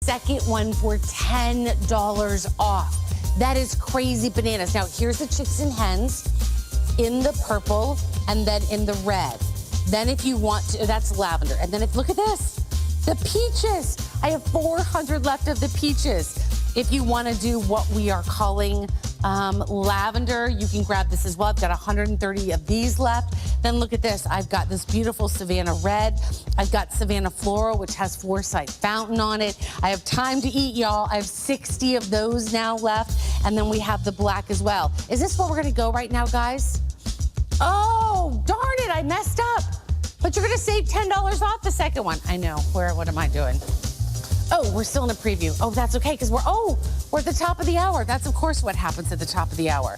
second one for $10 off. That is crazy bananas. Now, here's the chicks and hens in the purple and then in the red. Then if you want to, that's lavender. And then look at this, the peaches. I have 400 left of the peaches. If you want to do what we are calling lavender, you can grab this as well. I've got 130 of these left. Then look at this. I've got this beautiful Savannah red. I've got Savannah floral, which has Foresight fountain on it. I have time to eat, y'all. I have 60 of those now left. And then we have the black as well. Is this what we're going to go right now, guys? Oh, darn it. I messed up. But you're going to save $10 off the second one. I know. What am I doing? Oh, we're still in a preview. Oh, that's okay, because we're at the top of the hour. That's, of course, what happens at the top of the hour.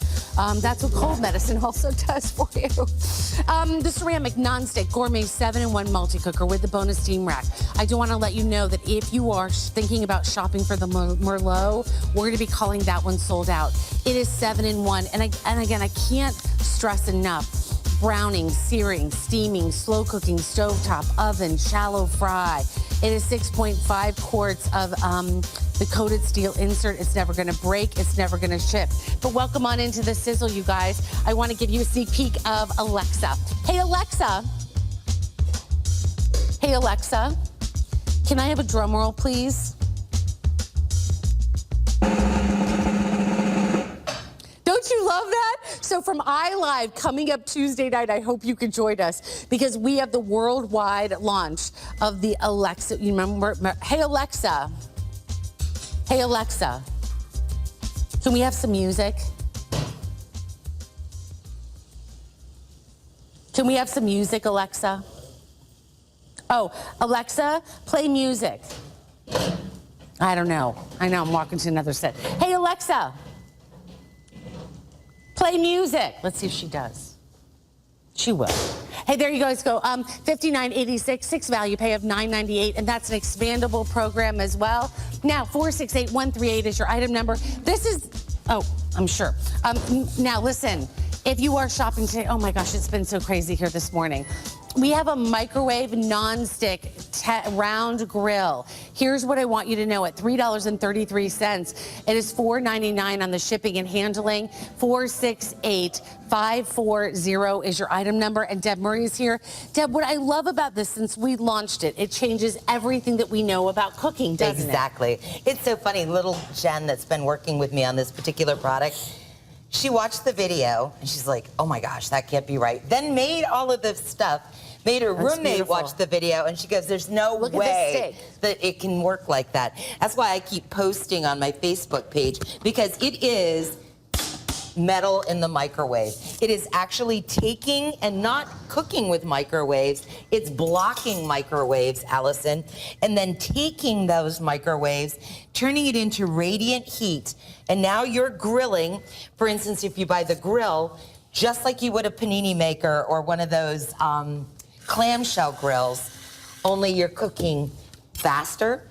That's what cold medicine also does for you. The ceramic nonstick gourmet 7-in-1 multi-cooker with the bonus steam rack. I do want to let you know that if you are thinking about shopping for the Merlot, we're going to be calling that one sold out. It is 7-in-1. And again, I can't stress enough. Browning, searing, steaming, slow cooking, stovetop, oven, shallow fry. It is 6.5 quarts of the coated steel insert. It's never going to break. It's never going to ship. But welcome on into the Sizzle, you guys. I want to give you a sneak peek of Alexa. Hey, Alexa. Hey, Alexa. Can I have a drum roll, please? Don't you love that? So from iLive coming up Tuesday night, I hope you can join us because we have the worldwide launch of the Alexa. You remember? Hey, Alexa. Hey, Alexa. Can we have some music? Can we have some music, Alexa? Oh, Alexa, play music. I don't know. I know I'm walking to another set. Hey, Alexa. Play music. Let's see if she does. She will. Hey, there you guys go. $59.86, 6 value pay of $9.98, and that's an expandable program as well. Now, 468138 is your item number. This is, oh, I'm sure. Now, listen, if you are shopping today, oh my gosh, it's been so crazy here this morning. We have a microwave non-stick round grill. Here's what I want you to know. At $3.33, it is $4.99 on the shipping and handling. 468540 is your item number. And Deb Murray is here. Deb, what I love about this, since we launched it, it changes everything that we know about cooking, doesn't it? Exactly. It's so funny. Little Jen that's been working with me on this particular product, she watched the video and she's like, oh my gosh, that can't be right. Then made all of this stuff, made her roommate watch the video, and she goes, there's no way that it can work like that. That's why I keep posting on my Facebook page, because it is metal in the microwave. It is actually taking and not cooking with microwaves. It's blocking microwaves, Allison, and then taking those microwaves, turning it into radiant heat. And now you're grilling. For instance, if you buy the grill, just like you would a panini maker or one of those clamshell grills, only you're cooking faster,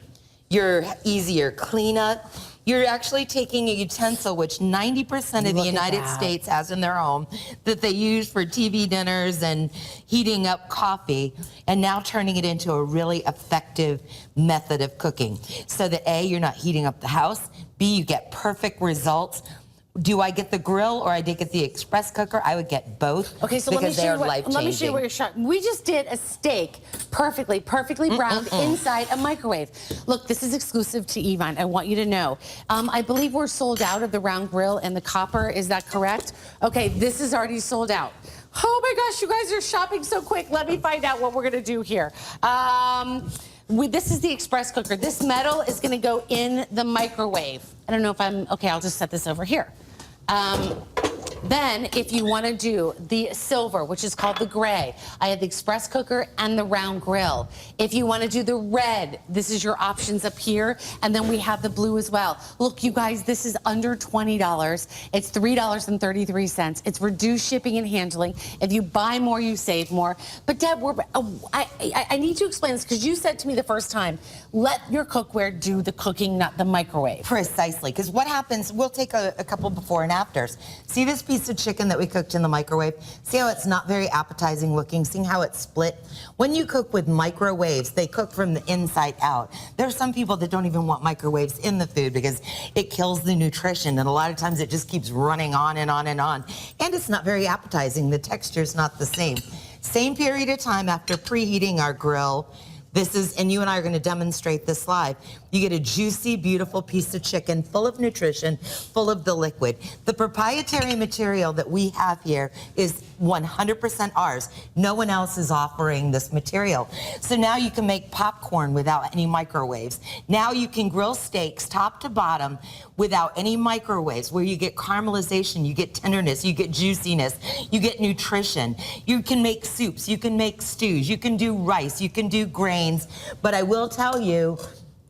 you're easier cleanup. You're actually taking a utensil, which 90% of the United States has in their home, that they use for TV dinners and heating up coffee, and now turning it into a really effective method of cooking. So that A, you're not heating up the house, B, you get perfect results. Do I get the grill or I did get the express cooker? I would get both. Okay, so let me show you what you're showing. We just did a steak perfectly browned inside a microwave. Look, this is exclusive to Evine. I want you to know. I believe we're sold out of the round grill and the copper. Is that correct? Okay, this is already sold out. Oh my gosh, you guys are shopping so quick. Let me find out what we're gonna do here. This is the express cooker. This metal is gonna go in the microwave. I don't know if okay, I'll just set this over here. Then, if you want to do the silver, which is called the gray, I have the express cooker and the round grill. If you want to do the red, this is your options up here. And then we have the blue as well. Look, you guys, this is under $20. It's $3.33. It's reduced shipping and handling. If you buy more, you save more. But Deb, I need to explain this because you said to me the first time, let your cookware do the cooking, not the microwave. Precisely, because what happens, we'll take a couple before and afters. See this piece of chicken that we cooked in the microwave, see how it's not very appetizing looking? See how it's split? When you cook with microwaves, they cook from the inside out. There are some people that don't even want microwaves in the food because it kills the nutrition, and a lot of times it just keeps running on and on and on. And it's not very appetizing. The texture's not the same. Same period of time after preheating our grill. This is, and you and I are going to demonstrate this live. You get a juicy, beautiful piece of chicken full of nutrition, full of the liquid. The proprietary material that we have here is 100% ours. No one else is offering this material. So now you can make popcorn without any microwaves. Now you can grill steaks top to bottom without any microwaves, where you get caramelization, you get tenderness, you get juiciness, you get nutrition. You can make soups, you can make stews, you can do rice, you can do grains. But I will tell you,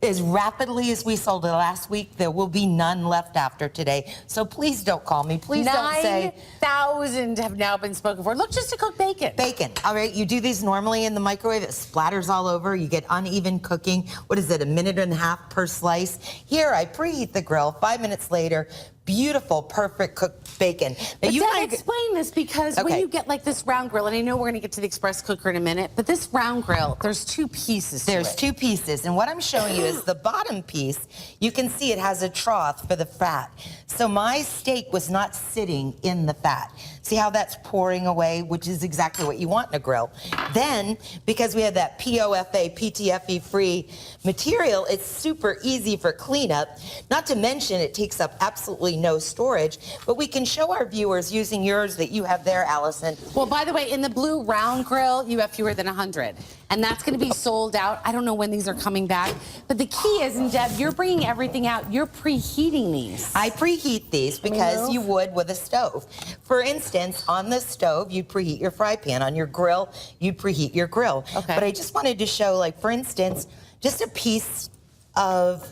as rapidly as we sold it last week, there will be none left after today. So please don't call me. Please don't say. 9,000 have now been spoken for. Look, just to cook bacon. Bacon. All right, you do these normally in the microwave. It splatters all over. You get uneven cooking. What is it, a minute and a half per slice? Here, I preheat the grill. 5 minutes later, beautiful, perfect cooked bacon. Now, But Dad, explain this, because when you get like this round grill, and I know we're going to get to the express cooker in a minute, but this round grill, there's two pieces to it. There's two pieces, and what I'm showing you is the bottom piece. You can see it has a trough for the fat. So my steak was not sitting in the fat. See how that's pouring away, which is exactly what you want in a grill. Then, because we have that POFA, PTFE-free material, it's super easy for cleanup. Not to mention, it takes up absolutely no storage, but we can show our viewers using yours that you have there, Allison. Well, by the way, in the blue round grill, you have fewer than 100, and that's going to be sold out. I don't know when these are coming back, but the key is, and Deb, you're bringing everything out. You're preheating these. I preheat these because you would with a stove. For instance, on the stove, you'd preheat your fry pan. On your grill, you'd preheat your grill. Okay. But I just wanted to show, like, for instance, just a piece of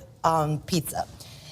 pizza.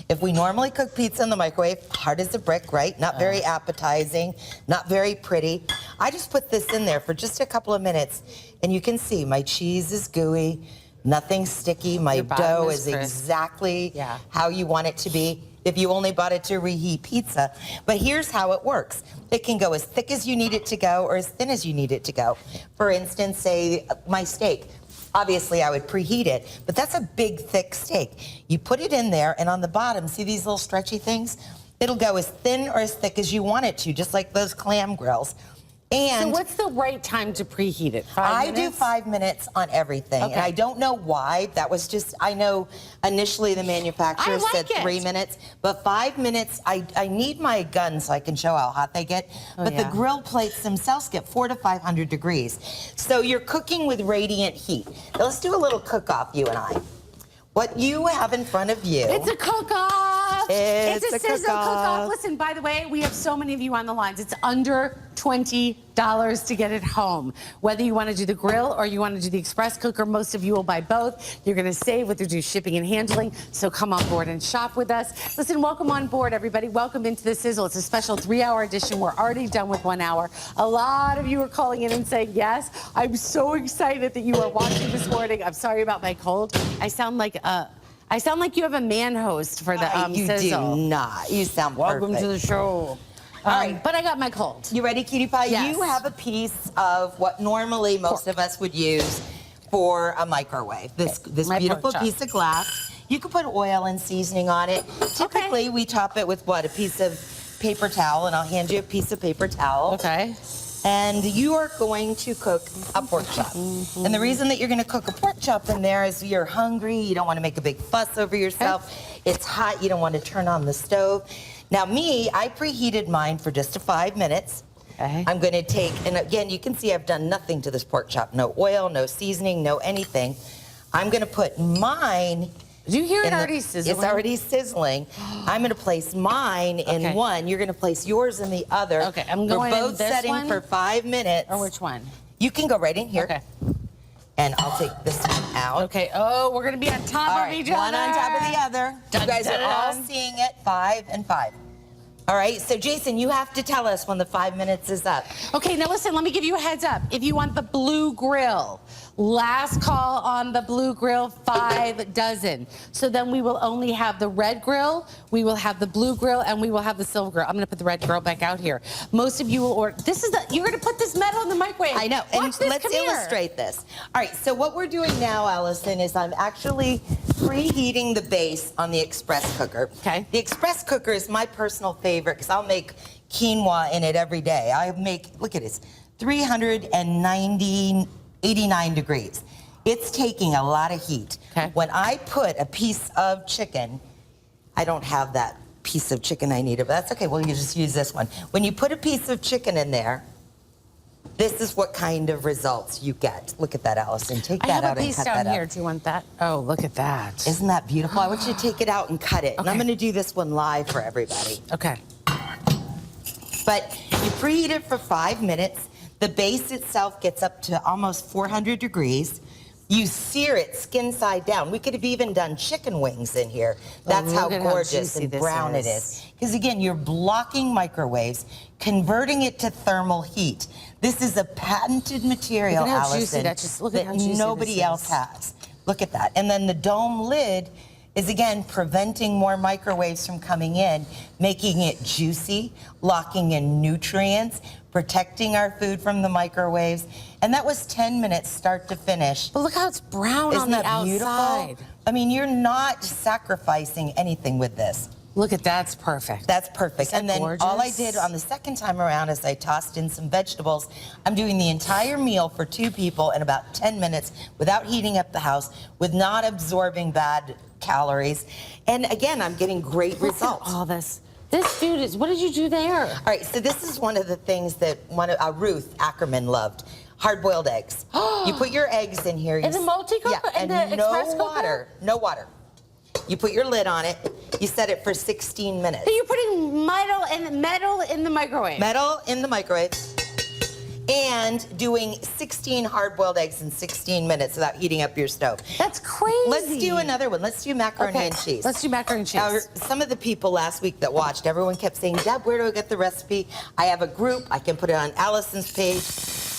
If we normally cook pizza in the microwave, hard as a brick, right? Not very appetizing, not very pretty. I just put this in there for just a couple of minutes, and you can see my cheese is gooey, nothing sticky. My dough is exactly how you want it to be if you only bought it to reheat pizza. But here's how it works. It can go as thick as you need it to go or as thin as you need it to go. For instance, say my steak. Obviously, I would preheat it, but that's a big, thick steak. You put it in there, and on the bottom, see these little stretchy things? It'll go as thin or as thick as you want it to, just like those clam grills. And so what's the right time to preheat it? 5 I minutes? do 5 minutes on everything. Okay. And I don't know why. That was just, I know initially the manufacturer said 3 minutes, but 5 minutes, I need my gun so I can show how hot they get. But the grill plates themselves get 400 to 500 degrees. So you're cooking with radiant heat. Now let's do a little cook-off, you and I. What you have in front of you. It's a cook-off. It's a Sizzle cook-off. Listen, by the way, we have so many of you on the lines. It's under $20 to get it home. Whether you want to do the grill or you want to do the express cooker, most of you will buy both. You're going to save with your shipping and handling, so come on board and shop with us. Listen, welcome on board, everybody. Welcome into the Sizzle. It's a special 3-hour edition. We're already done with 1 hour. A lot of you are calling in and saying, yes, I'm so excited that you are watching this morning. I'm sorry about my cold. I sound like you have a man host for the Sizzle. You do not. You sound Welcome perfect. to the show. All right. But I got my cold. You ready, cutie pie? Yes. You have a piece of what normally most of us would use for a microwave. This beautiful piece of glass. You could put oil and seasoning on it. Typically, we top it with what? A piece of paper towel, and I'll hand you a piece of paper towel. Okay. And you are going to cook a pork chop. And the reason that you're going to cook a pork chop in there is you're hungry. You don't want to make a big fuss over yourself. It's hot. You don't want to turn on the stove. Now I preheated mine for just 5 minutes. Okay. I'm going to take, and again, you can see I've done nothing to this pork chop. No oil, no seasoning, no anything. I'm going to put mine. Do you hear it already sizzling? It's already sizzling. I'm going to place mine in one. You're going to place yours in the other. Okay, I'm going We're both in this setting one? for 5 minutes. Or which one? You can go right in here. Okay. And I'll take this one out. Okay. Oh, we're going to be on top of each other. One on top of the other. Dun, You guys dun, are all dun. seeing it, 5 and 5. All right, so Jason, you have to tell us when the 5 minutes is up. Okay, now listen, let me give you a heads up. If you want the blue grill, Last call on the blue grill, 5 dozen. So then we will only have the red grill, we will have the blue grill, and we will have the silver grill. I'm gonna put the red grill back out here. Most of you will order, you're gonna put this metal in the microwave. I know, Watch and this, let's come here. illustrate this. All right, so what we're doing now, Allison, is I'm actually preheating the base on the express cooker. Okay. The express cooker is my personal favorite because I'll make quinoa in it every day. I make, look at this, 89 degrees. It's taking a lot of heat. Okay. When I put a piece of chicken, I don't have that piece of chicken I needed, but that's okay. Well, you just use this one. When you put a piece of chicken in there, this is what kind of results you get. Look at that, Allison. Take that out and cut that up. I have a piece down here. Do you want that? Oh, look at that. Isn't that beautiful? I want you to take it out and cut it. And I'm Okay. going to do this one live for everybody. Okay. But you preheat it for 5 minutes. The base itself gets up to almost 400 degrees. You sear it skin side down. We could have even done chicken wings in here. That's how look at how gorgeous juicy and this brown it is. is. Because again, you're blocking microwaves, converting it to thermal heat. This is a patented material, Look at how Allison, juicy that just- look at how juicy nobody this else is. has. Look at that. And then the dome lid is again preventing more microwaves from coming in, making it juicy, locking in nutrients, protecting our food from the microwaves. And that was 10 minutes start to finish. But look how it's brown Isn't on the that outside. beautiful? I mean, you're not sacrificing anything with this. Look at that's perfect. That's perfect. Isn't And that then gorgeous? all I did on the second time around is I tossed in some vegetables. I'm doing the entire meal for 2 people in about 10 minutes without heating up the house, with not absorbing bad calories. And again, I'm getting great Look at results. all this. This food is, what did you do there? All right, so this is one of the things that Ruth Ackerman loved. Hard-boiled eggs. You put your eggs in here. In the multi-cooker? Yeah, In and the no express cooker? water. No water. You put your lid on it. You set it for 16 minutes. So you're putting metal in the microwave. Metal in the microwave. And doing 16 hard-boiled eggs in 16 minutes without heating up your stove. That's crazy. Let's do another one. Let's do macaroni and cheese. Let's do macaroni and cheese. Now, some of the people last week that watched, everyone kept saying, Deb, where do I get the recipe? I have a group. I can put it on Allison's page.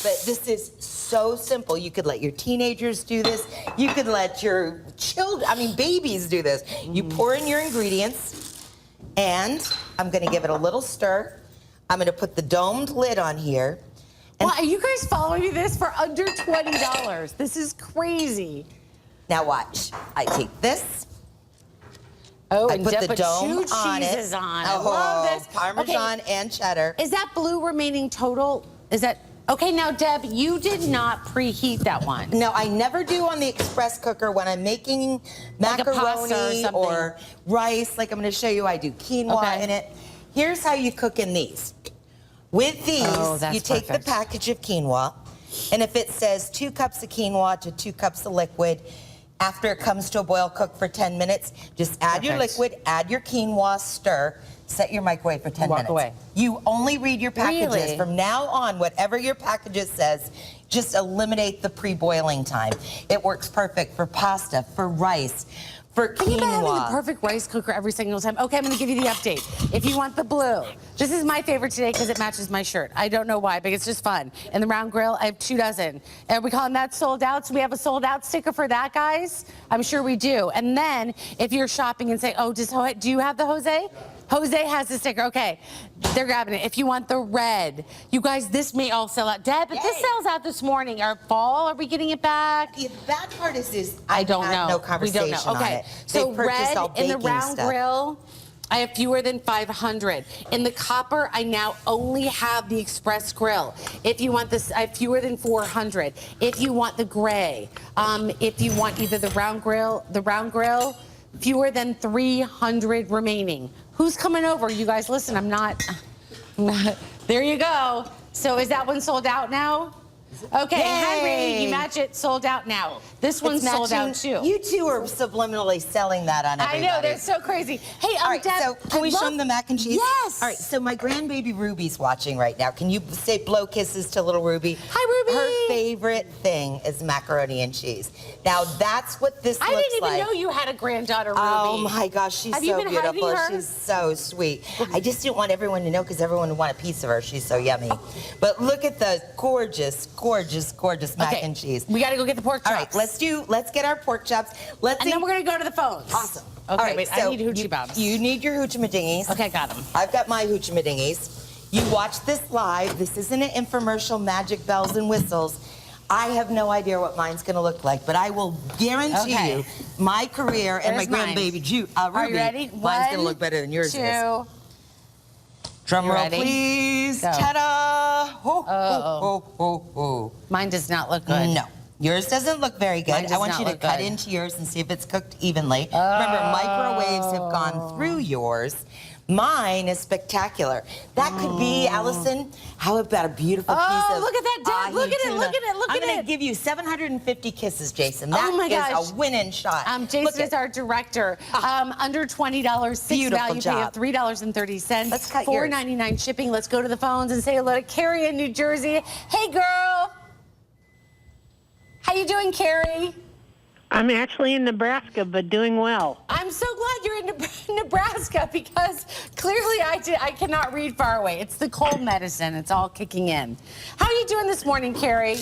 But this is so simple. You could let your teenagers do this. You could let your babies do this. You pour in your ingredients, and I'm going to give it a little stir. I'm going to put the domed lid on here. Well, are you guys following this for under $20? This is crazy. Now watch. I take this. Oh, I and put Deb the put dome 2 on it. cheeses on. I Oh, love this. Parmesan Okay, and cheddar. is that blue remaining total? Is that okay? Now, Deb, you did not preheat that one. No, I never do on the express cooker when I'm making Like a pasta or macaroni something. or rice. Like I'm going to show you, I do quinoa Okay. in it. Here's how you cook in these. With these, Oh, that's you take perfect. the package of quinoa, and if it says 2 cups of quinoa to 2 cups of liquid, after it comes to a boil, cook for 10 minutes, just add your Perfect. liquid, add your quinoa, stir, set your microwave for 10 Walk minutes. away. You only read your packages. Really? From now on, whatever your packages says, just eliminate the pre-boiling time. It works perfect for pasta, for rice, for Can you imagine having the quinoa. perfect rice cooker every single time? Okay, I'm going to give you the update. If you want the blue, this is my favorite today because it matches my shirt. I don't know why, but it's just fun. And the round grill, I have 2 dozen. And we call them that sold out. So we have a sold out sticker for that, guys. I'm sure we do. And then if you're shopping and say, oh, do you have the Jose? Jose has the sticker. Okay, they're grabbing it. If you want the red, you guys, this may all sell out. Deb, if this Yay. sells out this morning, our fall, are we getting it back? The bad part is I don't had know. no We conversation don't know. on Okay, it. so They purchased red all in the baking round stuff. grill, I have fewer than 500. In the copper, I now only have the express grill. If you want this, I have fewer than 400. If you want the gray, if you want either the round grill, fewer than 300 remaining. Who's coming over? You guys, listen, I'm not. There you go. So is that one sold out now? Okay, Henry, Yay. you match it, sold out now. This one's It's sold out matching- too. You two are subliminally selling that on I everybody. know, they're so crazy. Hey, All right, Deb, so can we show them the mac and cheese? Yes. All right, so my grandbaby Ruby's watching right now. Can you say blow kisses to little Ruby? Hi, Ruby. Her favorite thing is macaroni and cheese. Now, that's what this I looks didn't even like. know you had a granddaughter, Ruby. Oh my gosh, she's Have you so been beautiful. hiding her? She's so sweet. I just didn't want everyone to know because everyone would want a piece of her. She's so yummy. But look at the gorgeous, gorgeous gorgeous, gorgeous mac and cheese. We got to go get the pork chops. All right, let's get our pork chops. And then we're going to go to the phones. Awesome. Okay, all right, wait, so I need hoochie bobs. You need your hoochie-madingies. Okay, got them. I've got my hoochie-madingies. You watch this live. This isn't an infomercial, magic bells and whistles. I have no idea what mine's going to look like, but I will guarantee you my career and my grandbaby Ruby. Are you ready? Mine's going to look better than yours is. Drum roll, please. Go. Ta-da! Ho, ho, ho, ho, ho. Mine does not look good. No. Yours doesn't look very good. I want you to cut into yours and see if it's cooked evenly. Remember, microwaves have gone through yours. Mine is spectacular. That could be, Allison, how about a beautiful piece of look at that, Deb. Look at it, look at it, look at it. I'm going to give you 750 kisses, Jason. That oh my gosh. is a winning shot. Jason is our director. Under $20, 6 value pay of $3.30. Let's cut yours. $4.99 shipping. Let's go to the phones and say hello to Carrie in New Jersey. Hey, girl. How you doing, Carrie? I'm actually in Nebraska, but doing well. I'm so glad you're in Nebraska because clearly I cannot read far away. It's the cold medicine. It's all kicking in. How are you doing this morning, Carrie?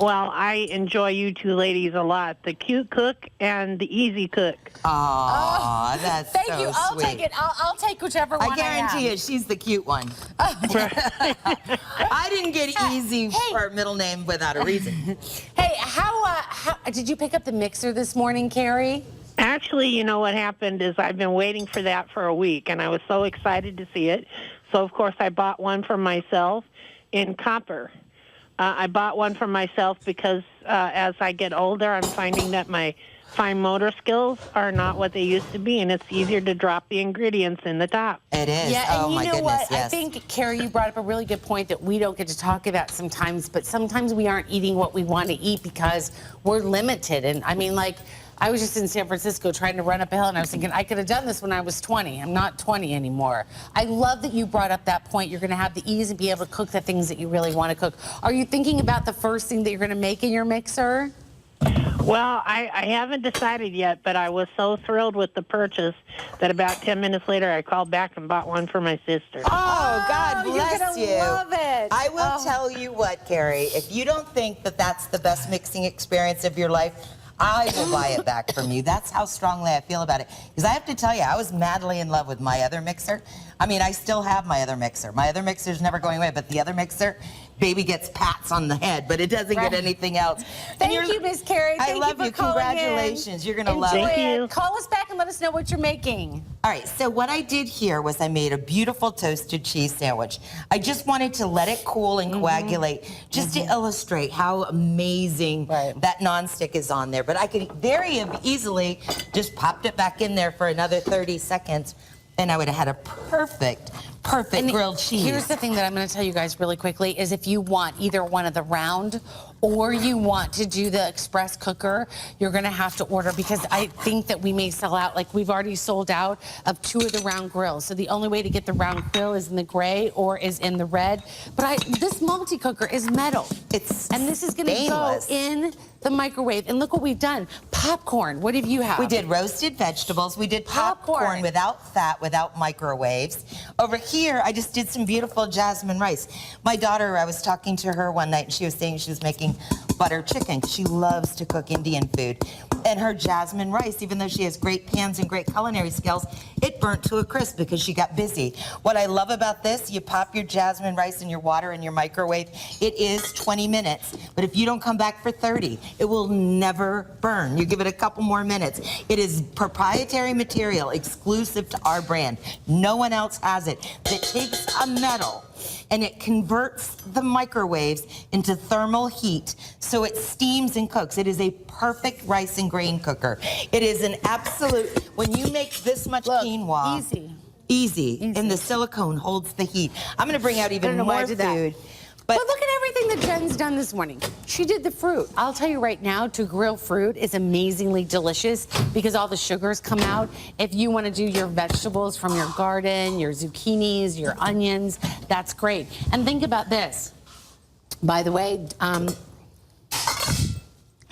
Well, I enjoy you two ladies a lot. The cute cook and the easy cook. Oh, that's thank so you. I'll sweet. take it. I'll take whichever one I guarantee you, she's the cute one. I didn't get easy for a middle name without a reason. Hey, how did you pick up the mixer this morning, Carrie? Actually, you know what happened is I've been waiting for that for a week, and I was so excited to see it. So, of course, I bought one for myself in copper. I bought one for myself because as I get older, I'm finding that my fine motor skills are not what they used to be, and it's easier to drop the ingredients in the top. It is. Yeah, and my you know goodness, what? yes. I think, Carrie, you brought up a really good point that we don't get to talk about sometimes, but sometimes we aren't eating what we want to eat because we're limited. And I mean, like, I was just in San Francisco trying to run up a hill, and I was thinking, I could have done this when I was 20. I'm not 20 anymore. I love that you brought up that point. You're going to have the ease and be able to cook the things that you really want to cook. Are you thinking about the first thing that you're going to make in your mixer? Well, I haven't decided yet, but I was so thrilled with the purchase that about 10 minutes later I called back and bought one for my sister. Oh, God bless you. You're gonna love it. I will tell you what, Carrie, if you don't think that that's the best mixing experience of your life, I will buy it back from you. That's how strongly I feel about it. Because I have to tell you, I was madly in love with my other mixer. I mean, I still have my other mixer. My other mixer's never going away, but the other mixer, baby gets pats on the head, but it doesn't get anything else. Thank you, Miss Carrie. I love you. Congratulations. You're going to love it. Thank you. Call us back and let us know what you're making. All right, so what I did here was I made a beautiful toasted cheese sandwich. I just wanted to let it cool and coagulate just to illustrate how amazing that nonstick is on there. But I could very easily just popped it back in there for another 30 seconds, and I would have had a perfect grilled cheese. Here's the thing that I'm going to tell you guys really quickly is if you want either one of the round or you want to do the express cooker, you're going to have to order because I think that we may sell out. Like we've already sold out of 2 of the round grills. So the only way to get the round grill is in the gray or is in the red. But this multi-cooker is metal. And this is going to go in the microwave. And look what we've done. Popcorn. What have you had? We did roasted vegetables. We did popcorn without fat, without microwaves. Over here, I just did some beautiful jasmine rice. My daughter, I was talking to her one night, and she was saying she was making butter chicken. She loves to cook Indian food. And her jasmine rice, even though she has great pans and great culinary skills, it burnt to a crisp because she got busy. What I love about this, you pop your jasmine rice in your water in your microwave. It is 20 minutes. But if you don't come back for 30, it will never burn. You give it a couple more minutes. It is proprietary material exclusive to our brand. No one else has it. That takes a metal and it converts the microwaves into thermal heat so it steams and cooks. It is a perfect rice and grain cooker. It is an absolute, when you make this much quinoa, easy, and the silicone holds the heat. I'm going to bring out even more food. But look at everything that Jen's done this morning. She did the fruit. I'll tell you right now, to grill fruit is amazingly delicious because all the sugars come out. If you want to do your vegetables from your garden, your zucchinis, your onions, that's great. And think about this. By the way,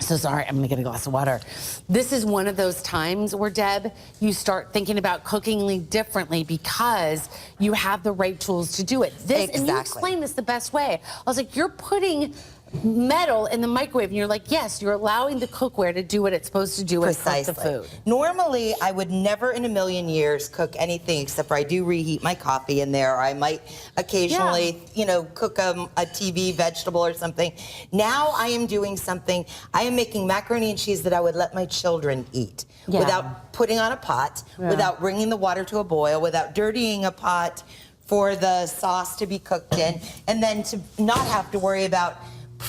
so sorry, I'm gonna get a glass of water. This is one of those times where, Deb, you start thinking about cooking differently because you have the right tools to do it. And you explain this the best way. I was like, you're putting metal in the microwave, and you're like, yes, you're allowing the cookware to do what it's supposed to do and cook the food. Normally, I would never in a million years cook anything except for I do reheat my coffee in there, or I might occasionally, you know, cook a TV vegetable or something. Now I am doing something. I am making macaroni and cheese that I would let my children eat without putting on a pot, without bringing the water to a boil, without dirtying a pot for the sauce to be cooked in, and then to not have to worry about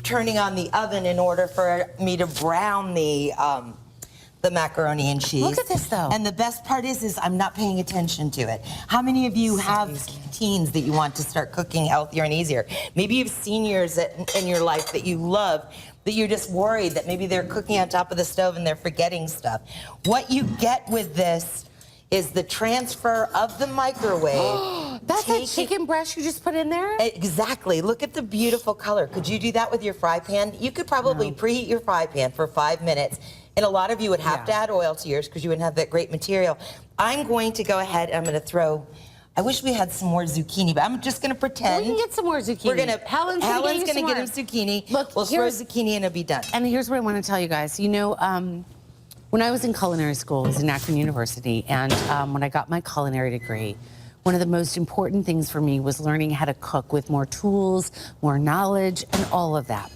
turning on the oven in order for me to brown the macaroni and cheese. Look at this, though. And the best part is I'm not paying attention to it. How many of you have teens that you want to start cooking healthier and easier? Maybe you have seniors in your life that you love, that you're just worried that maybe they're cooking on top of the stove and they're forgetting stuff. What you get with this is the transfer of the microwave. That's a chicken breast you just put in there? Exactly. Look at the beautiful color. Could you do that with your fry pan? You could probably preheat your fry pan for 5 minutes. And a lot of you would have to add oil to yours because you wouldn't have that great material. I'm going to go ahead and I'm going to throw, I wish we had some more zucchini, but I'm just going to pretend. We can get some more zucchini. We're gonna, Helen's going to get get him zucchini. Look, we'll throw zucchini and it'll be done. And here's what I want to tell you guys. You know, when I was in culinary school, I was in Akron University, and when I got my culinary degree, one of the most important things for me was learning how to cook with more tools, more knowledge, and all of that.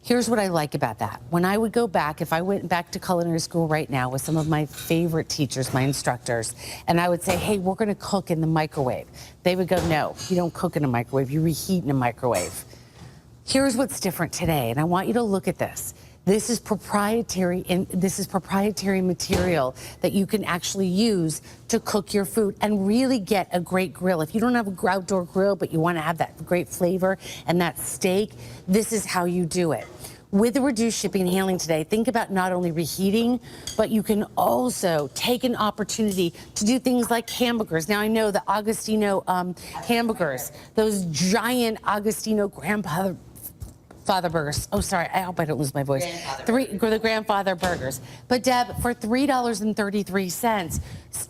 Here's what I like about that. When I would go back, if I went back to culinary school right now with some of my favorite teachers, my instructors, and I would say, hey, we're going to cook in the microwave. They would go, no, you don't cook in a microwave, you reheat in a microwave. Here's what's different today, and I want you to look at this. This is proprietary, and this is proprietary material that you can actually use to cook your food and really get a great grill. If you don't have an outdoor grill, but you want to have that great flavor and that steak, this is how you do it. With the reduced shipping and handling today, think about not only reheating, but you can also take an opportunity to do things like hamburgers. Now, I know the Agostino hamburgers, those giant Agostino grandfather burgers. Oh, sorry, I hope I don't lose my voice. The grandfather burgers. But Deb, for $3.33,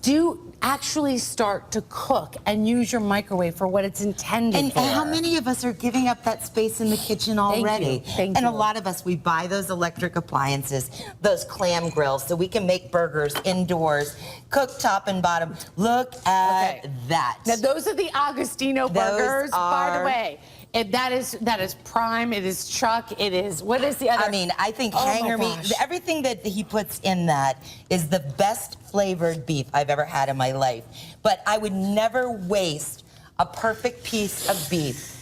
do actually start to cook and use your microwave for what it's intended for. And how many of us are giving up that space in the kitchen already? Thank you. A lot of us, we buy those electric appliances, those clam grills, so we can make burgers indoors, cook top and bottom. Look at that. Now, those are the Agostino burgers, by the way. That is prime, it is chuck, it is, what is the other? I mean, I think hanger meat, everything that he puts in that is the best flavored beef I've ever had in my life. But I would never waste a perfect piece of beef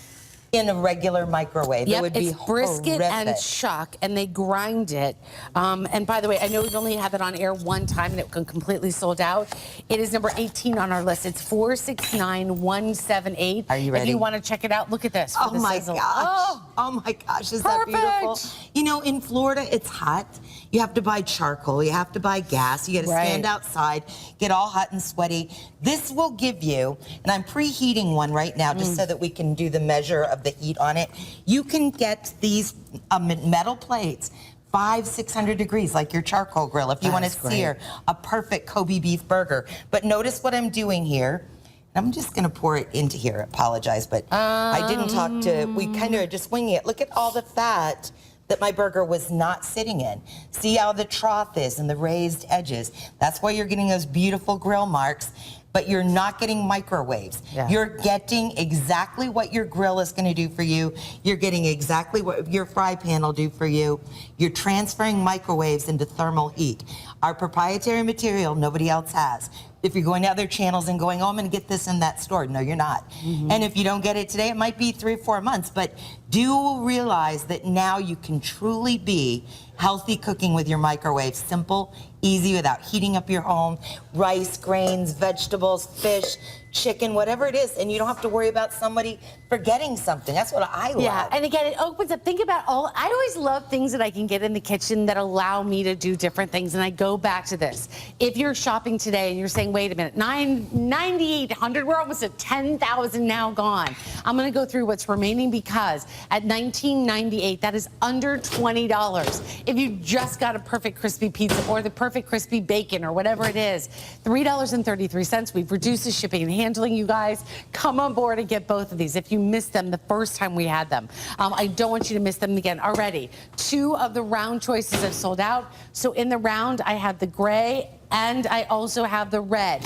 in a regular microwave. Yep, it would be it's brisket horrific. and chuck, and they grind it. And by the way, I know we've only had it on air one time, and it completely sold out. It is number 18 on our list. It's 469178. Are you ready? If you want to check it out, look at this. Oh my Sizzle. gosh. Oh my gosh, is that beautiful? You know, in Florida, it's hot. You have to buy charcoal, you have to buy gas, you got to stand outside, get all hot and sweaty. This will give you, and I'm preheating one right now just so that we can do the measure of the heat on it. You can get these metal plates 500-600 degrees, like your charcoal grill, if you want to sear a perfect Kobe beef burger. But notice what I'm doing here. I'm just going to pour it into here. I apologize, but I didn't talk to, we kind of are just winging it. Look at all the fat that my burger was not sitting in. See how the trough is and the raised edges. That's why you're getting those beautiful grill marks, but you're not getting microwaves. You're getting exactly what your grill is going to do for you. You're getting exactly what your fry pan will do for you. You're transferring microwaves into thermal heat. Our proprietary material nobody else has. If you're going to other channels and going, oh, I'm going to get this in that store. No, you're not. And if you don't get it today, it might be 3 or 4 months. But do realize that now you can truly be healthy cooking with your microwave. Simple, easy, without heating up your home. Rice, grains, vegetables, fish, chicken, whatever it is. And you don't have to worry about somebody forgetting something. That's what I love. Yeah, and again, it opens up. Think about all, I always love things that I can get in the kitchen that allow me to do different things. And I go back to this. If you're shopping today and you're saying, wait a minute, 9,800, we're almost at 10,000 now gone. I'm going to go through what's remaining because at $19.98, that is under $20. If you just got a perfect crispy pizza or the perfect crispy bacon or whatever it is, $3.33. We've reduced the shipping and handling. handling, you guys, come on board and get both of these. If you missed them the first time we had them, I don't want you to miss them again. Already, 2 of the round choices have sold out. So in the round, I have the gray and I also have the red.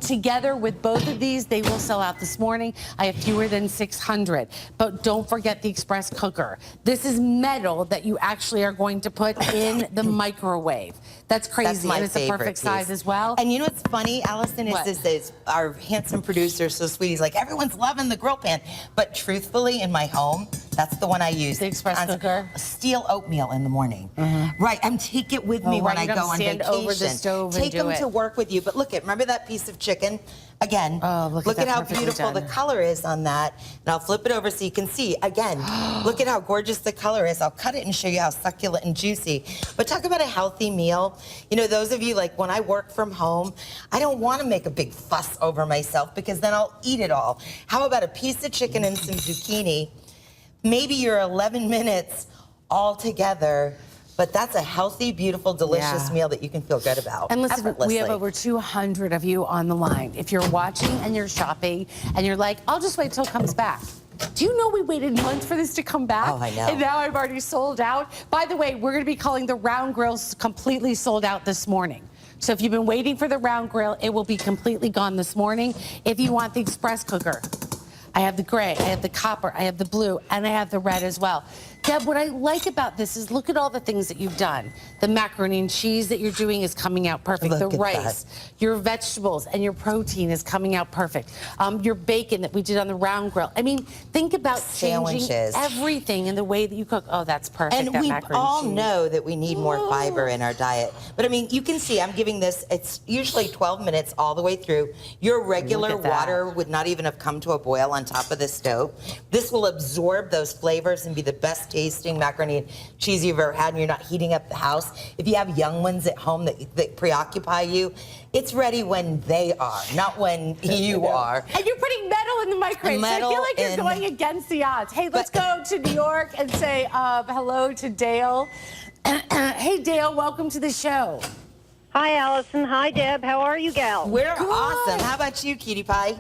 Together with both of these, they will sell out this morning. I have fewer than 600. But don't forget the express cooker. This is metal that you actually are going to put in the microwave. That's crazy. That's my and it's a favorite perfect size piece. as well. And you know what's funny, Allison, What? is our handsome producer, so sweet. He's like, everyone's loving the grill pan. But truthfully, in my home, that's the one I use. The express cooker? Steel oatmeal in the morning. Right, take it with me Oh, when right, I you go don't on stand vacation. over the stove and Take do them it. to work with you. But look remember that piece of chicken? Again, Oh, look at that, how perfectly beautiful the done. color is on that. And I'll flip it over so you can see. Again, look at how gorgeous the color is. I'll cut it and show you how succulent and juicy. But talk about a healthy meal. You know, those of you, like when I work from home, I don't want to make a big fuss over myself because then I'll eat it all. How about a piece of chicken and some zucchini? Maybe you're 11 minutes all together. But that's a healthy, beautiful, delicious Yeah. meal that you can feel good about. And listen, we have effortlessly. over 200 of you on the line. If you're watching and you're shopping and you're like, I'll just wait till it comes back. Do you know we waited months for this to come back? Oh, I know. And now I've already sold out. By the way, we're going to be calling the round grills completely sold out this morning. So if you've been waiting for the round grill, it will be completely gone this morning. If you want the express cooker, I have the gray, I have the copper, I have the blue, and I have the red as well. Deb, what I like about this is look at all the things that you've done. The macaroni and cheese that you're doing is coming out perfect. Look the at rice, your vegetables, and your protein is coming out perfect. Your bacon that we did on the round grill. I mean, think about changing Sandwiches. everything in the way that you cook. Oh, that's perfect. And that we macaroni all and cheese. know that we need more fiber in our diet. But I mean, you can see I'm giving this, it's usually 12 minutes all the way through. Your regular Look at that. water would not even have come to a boil on top of the stove. This will absorb those flavors and be the best tasting macaroni and cheese you've ever had, and you're not heating up the house. If you have young ones at home that preoccupy you, it's ready when they are, not when you are. And you're putting metal in the microwave. So I Metal feel like you're in- going against the odds. Hey, let's go to New York and say hello to Dale. Hey, Dale, welcome to the show. Hi, Allison. Hi, Deb. How are you, gal? We're Good. awesome. How about you, Cutie Pie?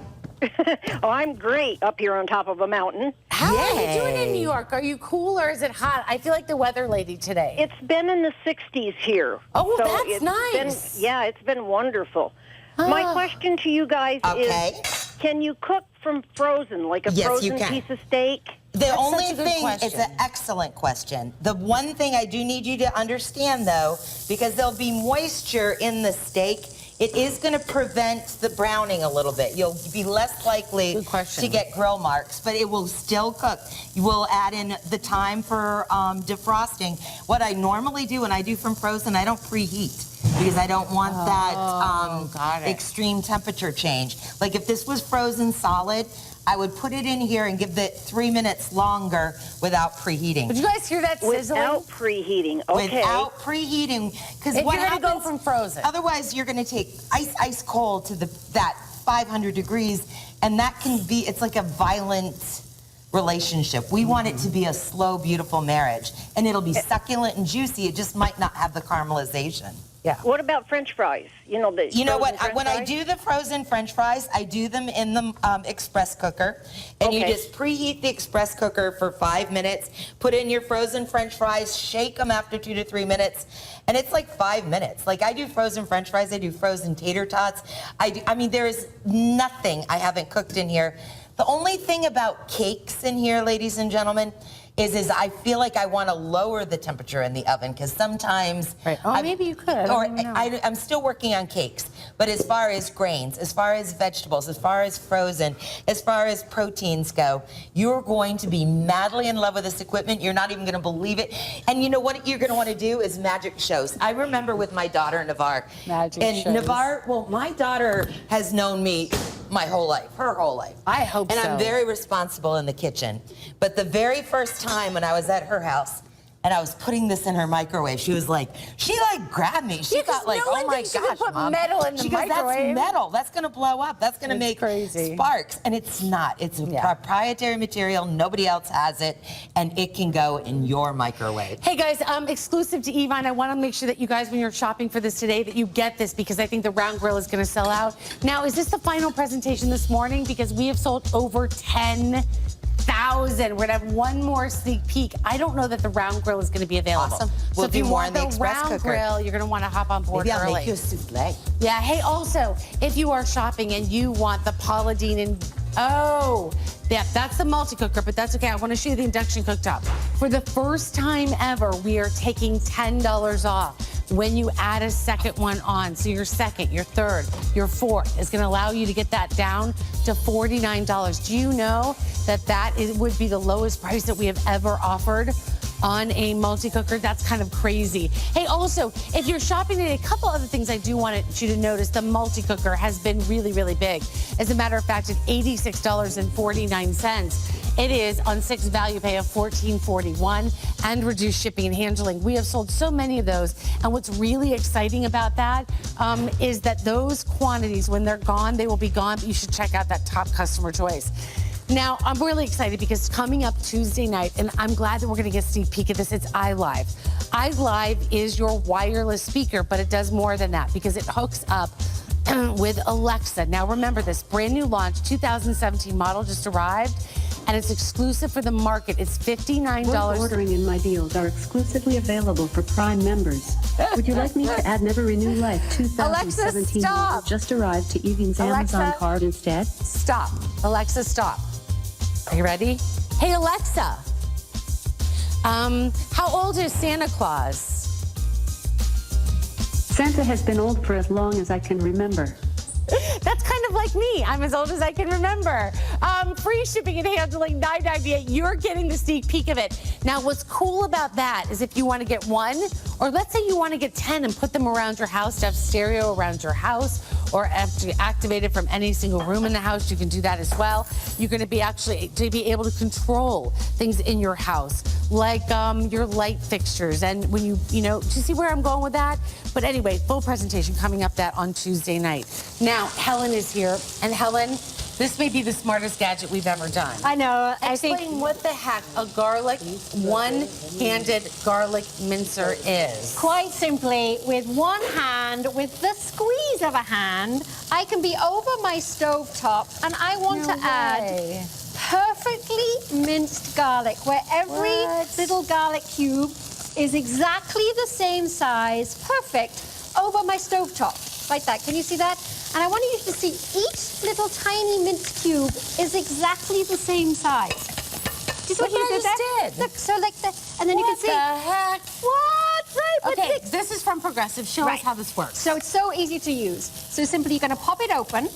Oh, I'm great up here on top of a mountain. How are you doing in Yay. New York? Are you cool or is it hot? I feel like the weather lady today. It's been in the 60s here. Oh, so that's it's nice. It's been wonderful. My Ah. question to you guys Okay. is, can you cook from frozen, like a Yes, you frozen can. piece of steak? The That's only such a good thing, it's question. an excellent question. The one thing I do need you to understand, though, because there'll be moisture in the steak, it is going to prevent the browning a little bit. You'll be less likely Good question. to get grill marks, but it will still cook. You will add in the time for defrosting. What I normally do when I do from frozen, I don't preheat because I don't want got that it. extreme temperature change. Like if this was frozen solid, I would put it in here and give it 3 minutes longer without preheating. Did you guys hear that sizzling? Without preheating. Okay. Without preheating, because If what you're gonna happens? go from frozen. Otherwise, you're going to take ice cold to that 500 degrees, and that can be. It's like a violent relationship. We want it to be a slow, beautiful marriage, and it'll be succulent and juicy. It just might not have the caramelization. Yeah. What about French fries? You know, the You know frozen what? French When I fries? do the frozen French fries, I do them in the express cooker, and you Okay. just preheat the express cooker for 5 minutes. Put in your frozen French fries, shake them after 2 to 3 minutes, and it's like 5 minutes. Like I do frozen French fries, I do frozen tater tots. I mean, there is nothing I haven't cooked in here. The only thing about cakes in here, ladies and gentlemen, is I feel like I want to lower the temperature in the oven because sometimes. Right. Oh, maybe you could. I don't even know. I'm still working on cakes, but as far as grains, as far as vegetables, as far as frozen, as far as proteins go, you're going to be madly in love with this equipment. You're not even going to believe it. And you know what you're going to want to do is magic shows. I remember with my daughter, Navarre. Magic and shows. Navarre, well, my daughter has known me my whole life, her whole life. I hope and so. I'm very responsible in the kitchen. But the very first time when I was at her house, and I was putting this in her microwave. She was like, she grabbed me. She thought no oh one my thinks you can gosh, put Mom. metal in the She goes, microwave. that's metal. That's gonna blow up. That's gonna make crazy. sparks. And it's not. It's a proprietary material. Nobody else has it, and it can go in your microwave. Hey guys, exclusive to Yvonne, I want to make sure that you guys, when you're shopping for this today, that you get this because I think the round grill is going to sell out. Now, is this the final presentation this morning? Because we have sold over 10,000. We're going to have one more sneak peek. I don't know that the round grill is going to be available. Awesome. So We'll if do you more want in the the express round cooker. grill, you're going to want to hop on board Maybe I'll early. make you a souffle. Yeah. Hey, also, if you are shopping and you want the Paula Deen and that's the multi-cooker, but that's okay. I want to show you the induction cooktop. For the first time ever, we are taking $10 off when you add a second one on. So your second, your third, your fourth is going to allow you to get that down to $49. Do you know that would be the lowest price that we have ever offered on a multi-cooker? That's kind of crazy. Hey, also, if you're shopping today, a couple other things I do want you to notice. The multi-cooker has been really, really big. As a matter of fact, at $86.49. It is on 6 value pay of $14.41 and reduced shipping and handling. We have sold so many of those. And what's really exciting about that is that those quantities, when they're gone, they will be gone. But you should check out that top customer choice. Now, I'm really excited because coming up Tuesday night, and I'm glad that we're going to get a sneak peek at this, it's iLive. iLive is your wireless speaker, but it does more than that because it hooks up with Alexa. Now, remember this brand new launch, 2017 model just arrived, and it's exclusive for the market. It's $59. What ordering in my deals are exclusively available for Prime members. Would you like me to add Never Renew Life 2017 model just arrived to Evie's Amazon card instead? Stop. Alexa, stop. Are you ready? Hey, Alexa. How old is Santa Claus? Santa has been old for as long as I can remember. That's kind of like me. I'm as old as I can remember. Free shipping and handling, $9.98. You're getting the sneak peek of it. Now, what's cool about that is if you want to get one, or let's say you want to get 10 and put them around your house, to have stereo around your house, or to activate it from any single room in the house, you can do that as well. You're going to be able to control things in your house, like your light fixtures. And when do you see where I'm going with that? But anyway, full presentation coming up that on Tuesday night. Now, Helen is here, and Helen, this may be the smartest gadget we've ever done. I know. Explain what the heck a one-handed garlic mincer is. Quite simply, with one hand, with the squeeze of a hand, I can be over my stovetop and I want to add perfectly minced garlic, where every little garlic cube is exactly the same size, perfect, over my stovetop. Like that. Can you see that? And I want you to see each little tiny minced cube is exactly the same size. Do you see what you did there? Look, so like that, and then you can see. What the heck? What? Right. Okay, this is from Progressive. Show us how this works. So it's so easy to use. So simply you're going to pop it open,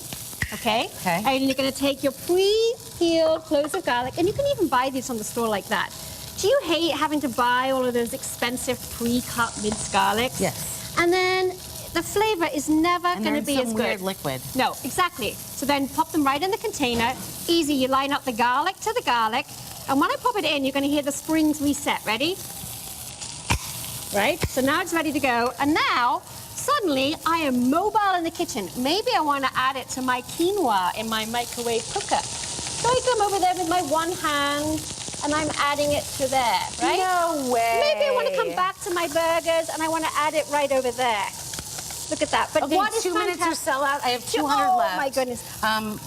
okay? Okay. And you're going to take your pre-peeled cloves of garlic, and you can even buy these from the store like that. Do you hate having to buy all of those expensive pre-cut minced garlics? Yes. And then the flavor is never going to be as good. Weird liquid. No, exactly. So then pop them right in the container. Easy. You line up the garlic to the garlic. And when I pop it in, you're going to hear the springs reset. Ready? Right? So now it's ready to go. And now, suddenly, I am mobile in the kitchen. Maybe I want to add it to my quinoa in my microwave cooker. So I come over there with my one hand, and I'm adding it to there, right? No way. Maybe I want to come back to my burgers, and I want to add it right over there. Look at that. But Okay, what is 2 minutes or fantastic? sell out. I have 200 left. Oh my goodness.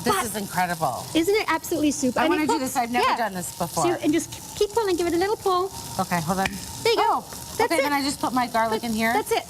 This is incredible. Isn't it absolutely super? I And want it to do cooks- this. I've never yeah. done this before. So, and just keep pulling. Give it a little pull. Okay, hold on. There you go. That's okay, it. then I just put my garlic in here. That's it.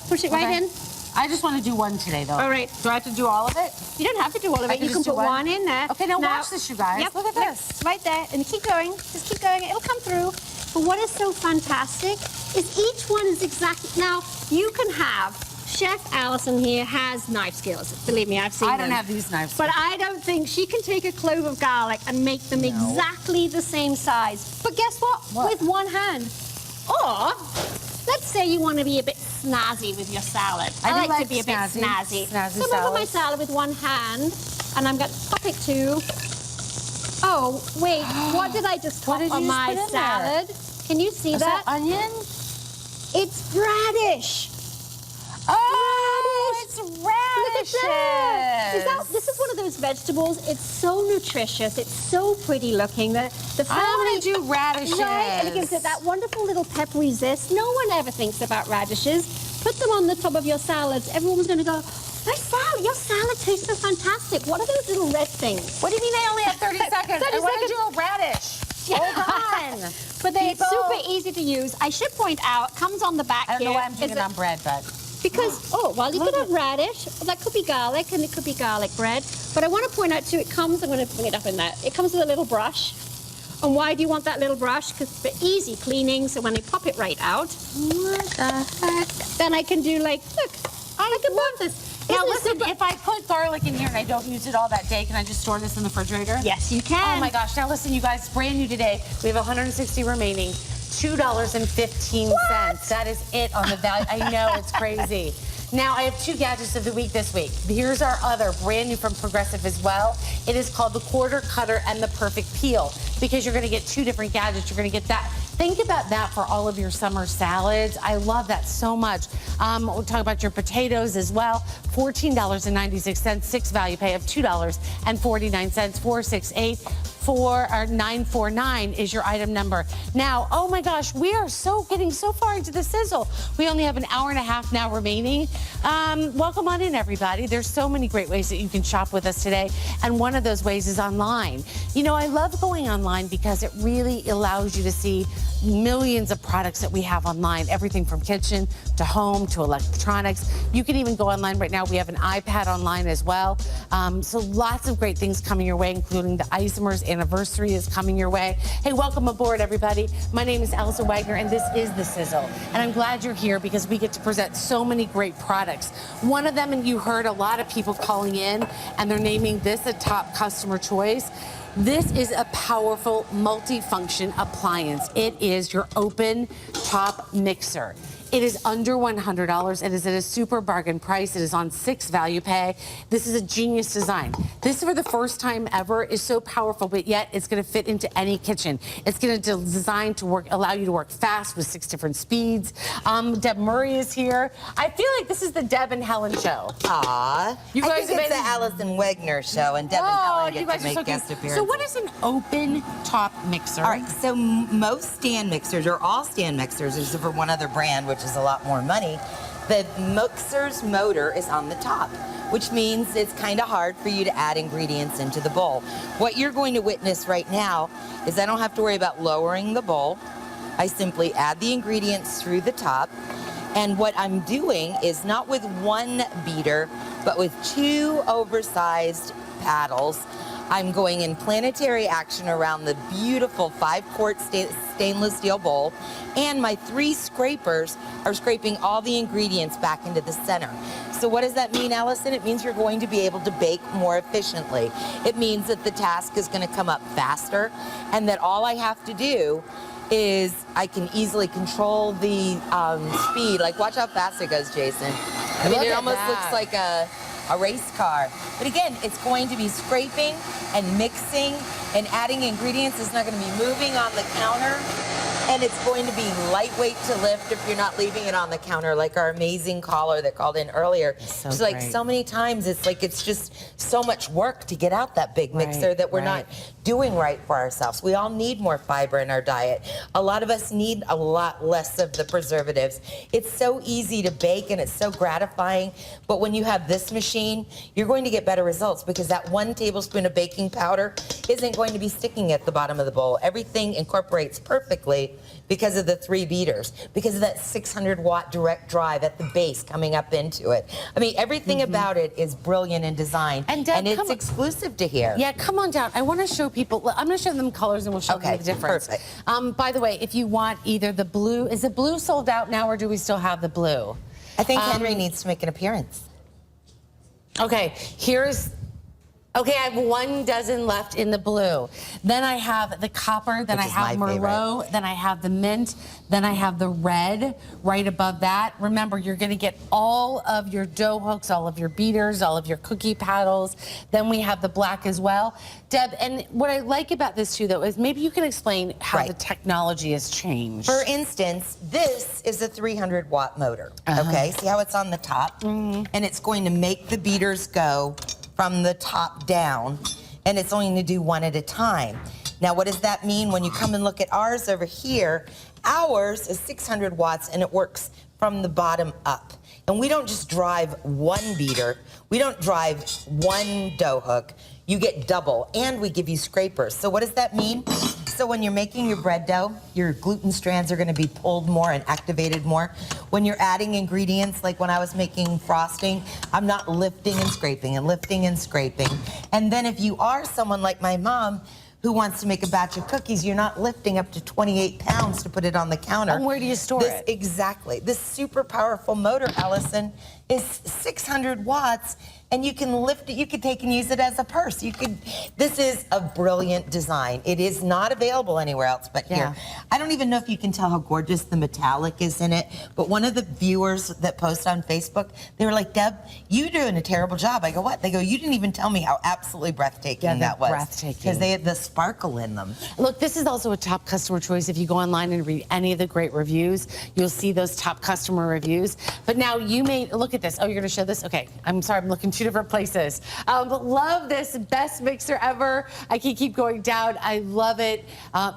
Push it right Okay. in. I just want to do one today, though. All right. Do I have to do all of it? You don't have to do all of I it. can You can just do put one? one in there. Okay, now watch this, you guys. Yep, Look at this. Right there. And keep going. Just keep going. It'll come through. But what is so fantastic is each one is exactly... Now, you can have... Chef Allison here has knife skills. Believe me, I've seen them. I don't have these knives. But I don't think she can take a clove of garlic and make them exactly the same size. But guess what? With one hand. Or, let's say you want to be a bit snazzy with your salad. I do like to like be a bit snazzy. snazzy. Snazzy So I'm over my salads. salad with one hand, and I'm going to pop it to... Oh, wait, what did I just What pop did you on just my put in there? salad? Can you see that? onion? It's radish. Oh, it's radishes. Look at that. This is one of those vegetables. It's so nutritious. It's so pretty looking. The family, I want to do radishes. Right, and it gives it that wonderful little peppery zest. No one ever thinks about radishes. Put them on the top of your salads. Everyone's going to go, your salad tastes so fantastic. What are those little red things? What do you mean I only have 30 seconds? 30 I want to seconds. do a radish. Hold on. But they're People. super easy to use. I should point out, comes on the back I don't here. know why I'm doing is it on bread, but... Because, you could have radish. Well, that could be garlic, and it could be garlic bread. But I want to point out, too, I'm going to bring it up in that. It comes with a little brush. And why do you want that little brush? Because for easy cleaning, so when I pop it right out, what the heck? Then I can do look, I can love this. Now listen, if I put garlic in here and I don't use it all that day, can I just store this in the refrigerator? Yes, you can. Oh my gosh. Now listen, you guys, brand new today. We have 160 remaining. $2.15. That is it on the value. I know, it's crazy. Now, I have 2 gadgets of the week this week. Here's our other, brand new from Progressive as well. It is called the Quarter Cutter and the Perfect Peel, because you're going to get 2 different gadgets. You're going to get that. Think about that for all of your summer salads. I love that so much. We'll talk about your potatoes as well. $14.96, 6 value pay of $2.49, 468-949 is your item number. Now, oh my gosh, we are getting so far into the sizzle. We only have an hour and a half now remaining. Welcome on in, everybody. There's so many great ways that you can shop with us today, and one of those ways is online. You know, I love going online because it really allows you to see millions of products that we have online, everything from kitchen to home to electronics. You can even go online right now. We have an iPad online as well. So lots of great things coming your way, including the Isomers anniversary is coming your way. Hey, welcome aboard, everybody. My name is Allison Waggoner, and this is The Sizzle. And I'm glad you're here because we get to present so many great products. One of them, and you heard a lot of people calling in, and they're naming this a top customer choice. This is a powerful multi-function appliance. It is your open top mixer. It is under $100. It is at a super bargain price. It is on 6 value pay. This is a genius design. This, for the first time ever, is so powerful, but yet it's going to fit into any kitchen. It's going to design to work, allow you to work fast with 6 different speeds. Deb Murray is here. I feel like this is the Deb and Helen show. Aw. You guys I think it's the Allison Waggoner show, and Deb and Helen get to make guest appearances. So what is an open top mixer? All right, so most stand mixers, or all stand mixers, except for one other brand, which is a lot more money, the mixer's motor is on the top, which means it's kind of hard for you to add ingredients into the bowl. What you're going to witness right now is I don't have to worry about lowering the bowl. I simply add the ingredients through the top, and what I'm doing is not with one beater, but with 2 oversized paddles. I'm going in planetary action around the beautiful 5-quart stainless steel bowl, and my 3 scrapers are scraping all the ingredients back into the center. So what does that mean, Allison? It means you're going to be able to bake more efficiently. It means that the task is going to come up faster, and that all I have to do is I can easily control the speed. Like, watch how fast it goes, Jason. I mean, it almost looks like a race car. But again, it's going to be scraping and mixing and adding ingredients. It's not going to be moving on the counter. And it's going to be lightweight to lift if you're not leaving it on the counter, like our amazing caller that called in earlier. She's like, so many times it's like it's just so much work to get out that big mixer that we're not doing right for ourselves. We all need more fiber in our diet. A lot of us need a lot less of the preservatives. It's so easy to bake and it's so gratifying, but when you have this machine, you're going to get better results because that 1 tablespoon of baking powder isn't going to be sticking at the bottom of the bowl. Everything incorporates perfectly because of the 3 beaters, because of that 600-watt direct drive at the base coming up into it. I mean, everything about it is brilliant in design, and it's exclusive to here. Yeah, come on down. I want to show people. I'm going to show them colors, and we'll show them the difference. Perfect. By the way, if you want either the blue, is the blue sold out now, or do we still have the blue? I think Henry needs to make an appearance. Okay, here's Okay, I have 1 dozen left in the blue. Then I have the copper, then I have Merlot, then I have the mint, then I have the red right above that. Remember, you're gonna get all of your dough hooks, all of your beaters, all of your cookie paddles. Then we have the black as well. Deb, and what I like about this too, though, is maybe you can explain how the technology has changed. For instance, this is a 300-watt motor, okay? See how it's on the top? And it's going to make the beaters go from the top down, and it's only going to do 1 at a time. Now, what does that mean when you come and look at ours over here? Ours is 600 watts, and it works from the bottom up. And we don't just drive 1 beater. We don't drive 1 dough hook. You get double, and we give you scrapers. So what does that mean? So when you're making your bread dough, your gluten strands are gonna be pulled more and activated more. When you're adding ingredients, like when I was making frosting, I'm not lifting and scraping and lifting and scraping. And then if you are someone like my mom, who wants to make a batch of cookies, you're not lifting up to 28 pounds to put it on the counter. And where do you store it? Exactly. This super powerful motor, Allison, is 600 watts, and you can lift it. You could take and use it as a purse. This is a brilliant design. It is not available anywhere else but here. I don't even know if you can tell how gorgeous the metallic is in it, but one of the viewers that post on Facebook, they were like, Deb, you're doing a terrible job. I go, what? They go, you didn't even tell me how absolutely breathtaking that was. Breathtaking. Because they had the sparkle in them. Look, this is also a top customer choice. If you go online and read any of the great reviews, you'll see those top customer reviews. But now you may, look at this. Oh, you're gonna show this? Okay, I'm sorry, I'm looking 2 different places. But love this, best mixer ever. I can keep going down. I love it.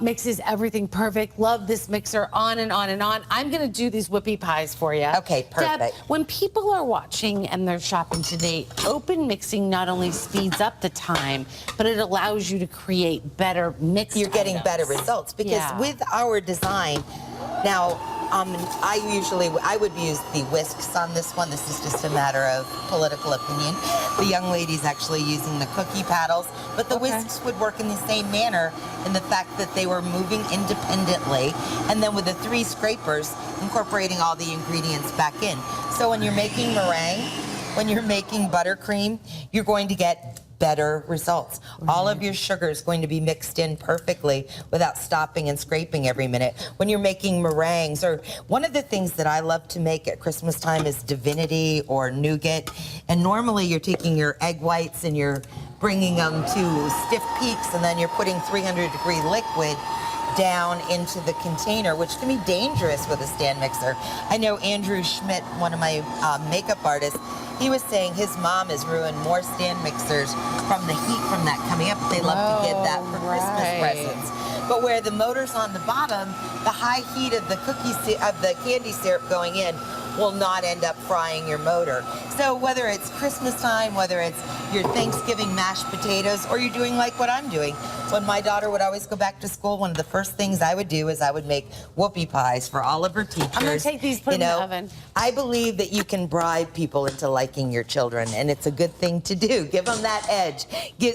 Mixes everything perfect. Love this mixer, on and on and on. I'm gonna do these whippy pies for you. Okay, perfect. Deb, when people are watching and they're shopping today, open mixing not only speeds up the time, but it allows you to create better mixed You're getting items. better results because with our design, now I would use the whisks on this one. This is just a matter of political opinion. The young lady's actually using the cookie paddles, but the whisks would work in the same manner in the fact that they were moving independently, and then with the 3 scrapers, incorporating all the ingredients back in. So when you're making meringue, when you're making buttercream, you're going to get better results. All of your sugar is going to be mixed in perfectly without stopping and scraping every minute. When you're making meringues, or one of the things that I love to make at Christmas time is divinity or nougat. And normally you're taking your egg whites and you're bringing them to stiff peaks, and then you're putting 300-degree liquid down into the container, which can be dangerous with a stand mixer. I know Andrew Schmidt, one of my makeup artists, he was saying his mom has ruined more stand mixers from the heat from that coming up. They love to give that for Christmas presents. But where the motor's on the bottom, the high heat of the candy syrup going in will not end up frying your motor. So whether it's Christmas time, whether it's your Thanksgiving mashed potatoes, or you're doing like what I'm doing. When my daughter would always go back to school, one of the first things I would do is I would make whoopie pies for all of her teachers. I'm gonna take these, put them in the oven. I believe that you can bribe people into liking your children, and it's a good thing to do. Give them that edge.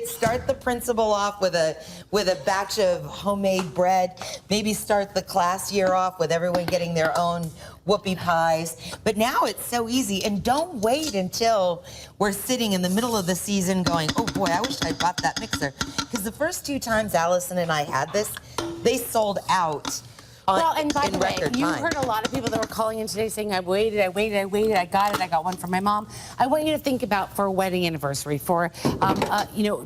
Start the principal off with a batch of homemade bread. Maybe start the class year off with everyone getting their own whoopie pies. But now it's so easy, and don't wait until we're sitting in the middle of the season going, oh boy, I wish I'd bought that mixer. Because the first 2 times Allison and I had this, they sold out. Well, and by the way, you time. heard a lot of people that were calling in today saying, I waited, I got it, I got one for my mom. I want you to think about for a wedding anniversary, for,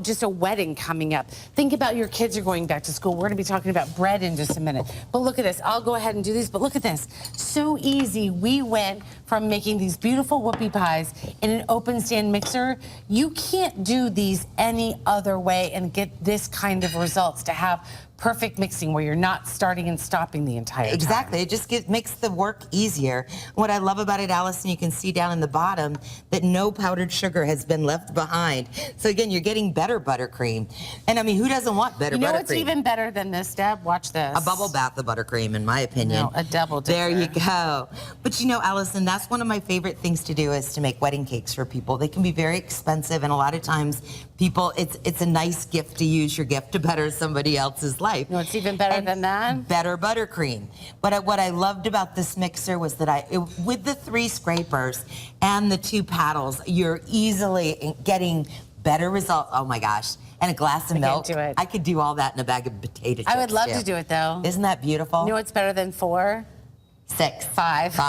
just a wedding coming up. Think about your kids are going back to school. We're gonna be talking about bread in just a minute. But look at this, I'll go ahead and do these, but look at this. So easy, we went from making these beautiful whoopie pies in an open stand mixer. You can't do these any other way and get this kind of results, to have perfect mixing where you're not starting and stopping the entire time. Exactly. It just makes the work easier. What I love about it, Allison, you can see down in the bottom that no powdered sugar has been left behind. So again, you're getting better buttercream. And I mean, who doesn't want better buttercream? You know what's even better than this, Deb? Watch this. A bubble bath of buttercream, in my opinion. No, a double dipper. There you go. But you know, Allison, that's one of my favorite things to do, is to make wedding cakes for people. They can be very expensive, and a lot of times people, it's a nice gift to use your gift to better somebody else's life. You know what's even better than that? Better buttercream. But what I loved about this mixer was that with the 3 scrapers and the 2 paddles, you're easily getting better results. Oh my gosh. And a glass of milk. do it. I could do all that in a bag of potato chips. I would love too. to do it though. Isn't that beautiful? You know what's better than 4? 6. 5.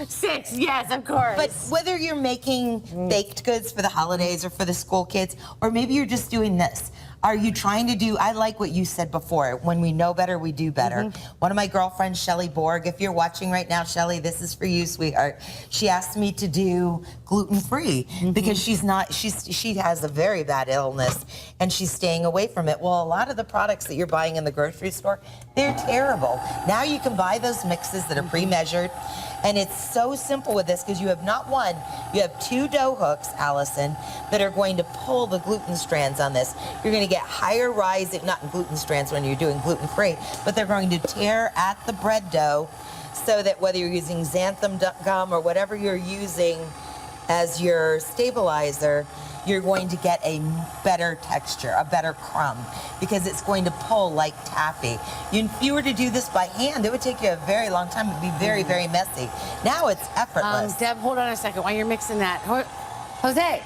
6, yes, of course. But whether you're making baked goods for the holidays or for the school kids, or maybe you're just doing this. Are you trying to do, I like what you said before, when we know better, we do better. One of my girlfriends, Shelly Borg, if you're watching right now, Shelly, this is for you, sweetheart. She asked me to do gluten-free because she has a very bad illness and she's staying away from it. Well, a lot of the products that you're buying in the grocery store, they're terrible. Now you can buy those mixes that are pre-measured. And it's so simple with this because you have not one, you have 2 dough hooks, Allison, that are going to pull the gluten strands on this. You're going to get higher rising, not gluten strands when you're doing gluten-free, but they're going to tear at the bread dough so that whether you're using xanthan gum or whatever you're using as your stabilizer, you're going to get a better texture, a better crumb, because it's going to pull like taffy. If you were to do this by hand, it would take you a very long time. It would be very, very messy. Now it's effortless. Deb, hold on a second while you're mixing that. Jose.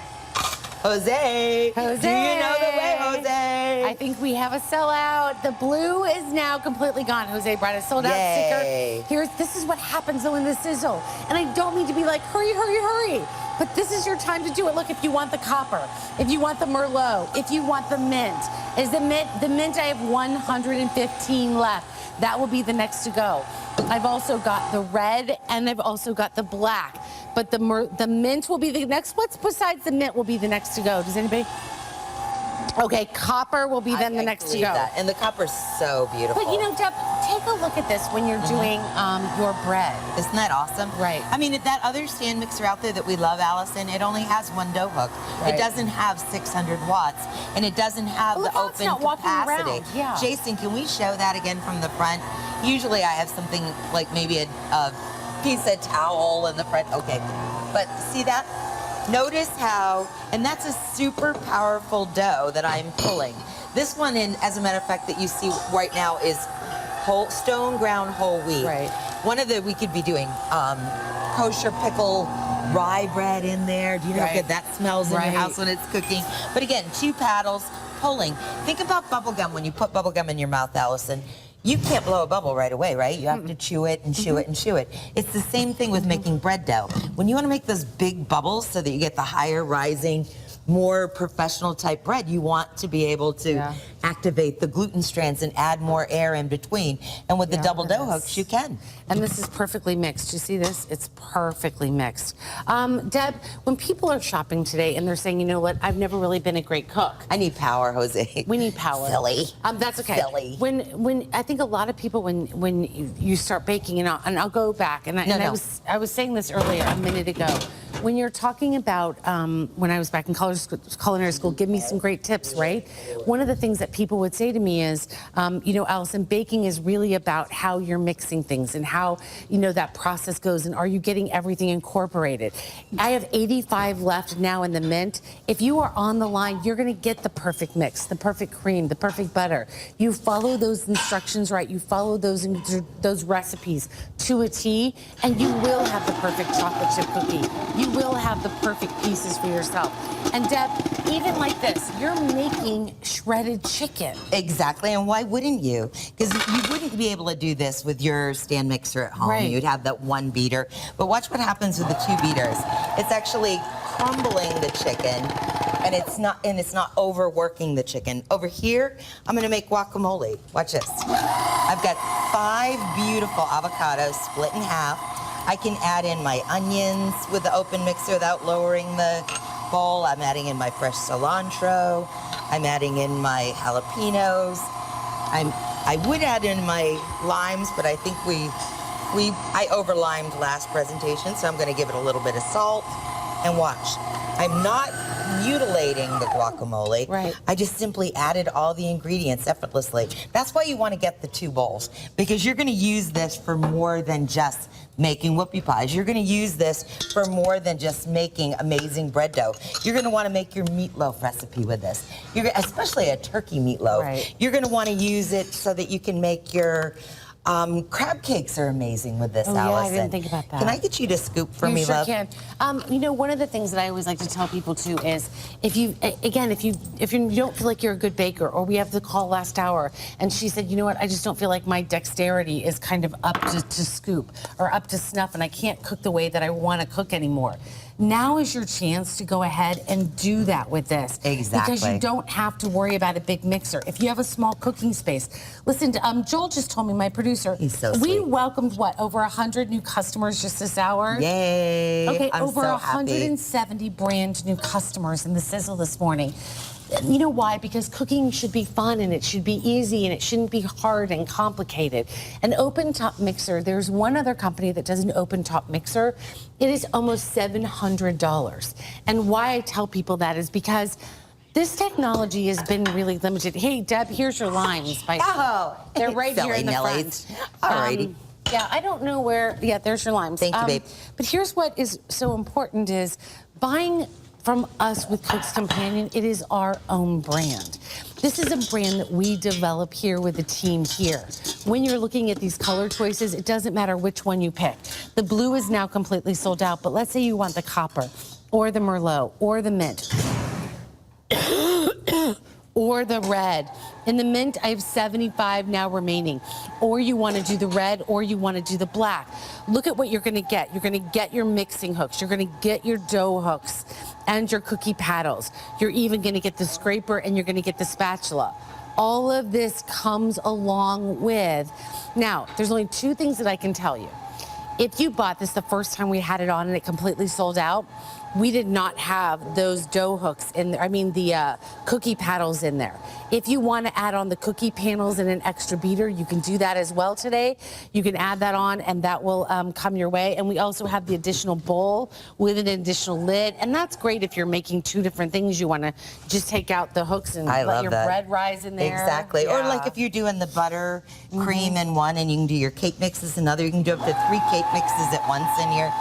Jose. Do you know the way, Jose? I think we have a sellout. The blue is now completely gone. Jose brought a sold out Yay. sticker. This is what happens though in the Sizzle. And I don't mean to be like, hurry, hurry, hurry. But this is your time to do it. Look, if you want the copper, if you want the Merlot, if you want the mint, the mint, I have 115 left. That will be the next to go. I've also got the red and I've also got the black. But the mint will be the next. What's besides the mint will be the next to go? Does anybody? Okay, copper will be then the next to go. That. And the copper's so beautiful. But you know, Deb, take a look at this when you're doing your bread. Isn't that awesome? Right. I mean, that other stand mixer out there that we love, Allison, it only has 1 dough hook. Right. It doesn't have 600 watts, and it doesn't have Well, the look how it's open not walking capacity. around. Yeah. Jason, can we show that again from the front? Usually I have something like maybe a piece of towel in the front. Okay. But see that? Notice how, and that's a super powerful dough that I'm pulling. This one, as a matter of fact, that you see right now is whole stone ground whole wheat. Right. One of the, we could be doing kosher pickle rye bread in there. Do you know how good that smells in your house when it's cooking? But again, 2 paddles pulling. Think about bubble gum when you put bubble gum in your mouth, Allison. You can't blow a bubble right away, right? You have to chew it and chew it and chew it. It's the same thing with making bread dough. When you want to make those big bubbles so that you get the higher rising, more professional type bread, you want to be able to activate the gluten strands and add more air in between. And with the double dough hooks, you can. And this is perfectly mixed. You see this? It's perfectly mixed. Deb, when people are shopping today and they're saying, you know what, I've never really been a great cook. I need power, Jose. We need power. Silly. That's okay. Silly. When I think a lot of people when you start baking, and I'll go back and I was saying this earlier a minute ago. When you're talking about when I was back in culinary school, give me some great tips, right? One of the things that people would say to me is, you know, Allison, baking is really about how you're mixing things and how, you know, that process goes and are you getting everything incorporated? I have 85 left now in the mint. If you are on the line, you're going to get the perfect mix, the perfect cream, the perfect butter. You follow those instructions right, you follow those recipes to a T, and you will have the perfect chocolate chip cookie. You will have the perfect pieces for yourself. And Deb, even like this, you're making shredded chicken. Exactly, and why wouldn't you? Because you wouldn't be able to do this with your stand mixer at home. Right. You'd have that 1 beater. But watch what happens with the 2 beaters. It's actually crumbling the chicken, and it's not overworking the chicken. Over here, I'm gonna make guacamole. Watch this. I've got 5 beautiful avocados split in half. I can add in my onions with the open mixer without lowering the bowl. I'm adding in my fresh cilantro. I'm adding in my jalapenos. I would add in my limes, but I think I over limed last presentation, so I'm going to give it a little bit of salt. And watch, I'm not mutilating the guacamole. Right. I just simply added all the ingredients effortlessly. That's why you want to get the 2 bowls, because you're going to use this for more than just making whoopie pies. You're going to use this for more than just making amazing bread dough. You're going to want to make your meatloaf recipe with this, especially a turkey meatloaf. Right. You're going to want to use it so that you can make your Crab cakes are amazing with this, Oh, yeah, Allison. I didn't think about that. Can I get you to scoop for You me, sure love? can. You know, one of the things that I always like to tell people too is, if you don't feel like you're a good baker, or we have the call last hour, and she said, you know what, I just don't feel like my dexterity is kind of up to scoop or up to snuff, and I can't cook the way that I want to cook anymore. Now is your chance to go ahead and do that with this. Exactly. Because you don't have to worry about a big mixer. If you have a small cooking space. Listen, Joel just told me, my producer, He's so we sweet. welcomed, what, over 100 new customers just this hour? Yay. Okay, I'm over so 170 brand new customers in the Sizzle this morning. You know why? Because cooking should be fun, and it should be easy, and it shouldn't be hard and complicated. An open top mixer, there's one other company that does an open top mixer. It is almost $700. And why I tell people that is because this technology has been really limited. Hey, Deb, here's your limes. Oh, They're right here in the Nellies. front. Alrighty. Yeah, I don't know where. Yeah, there's your limes. Thank you, babe. But here's what is so important is buying from us with Cook's Companion, it is our own brand. This is a brand that we develop here with the team here. When you're looking at these color choices, it doesn't matter which one you pick. The blue is now completely sold out, but let's say you want the copper or the Merlot or the mint or the red. In the mint, I have 75 now remaining. Or you want to do the red, or you want to do the black. Look at what you're going to get. You're going to get your mixing hooks. You're going to get your dough hooks and your cookie paddles. You're even going to get the scraper, and you're going to get the spatula. All of this comes along with. Now, there's only two things that I can tell you. If you bought this the first time we had it on and it completely sold out, we did not have those dough hooks in there. I mean, the cookie paddles in there. If you want to add on the cookie panels and an extra beater, you can do that as well today. You can add that on, and that will come your way. And we also have the additional bowl with an additional lid. And that's great if you're making two different things. You want to just take out the hooks and let your bread rise in there. Exactly. Or Yeah. like if you're doing the butter cream in one, and you can do your cake mixes in another. You can do up to 3 cake mixes at once in here.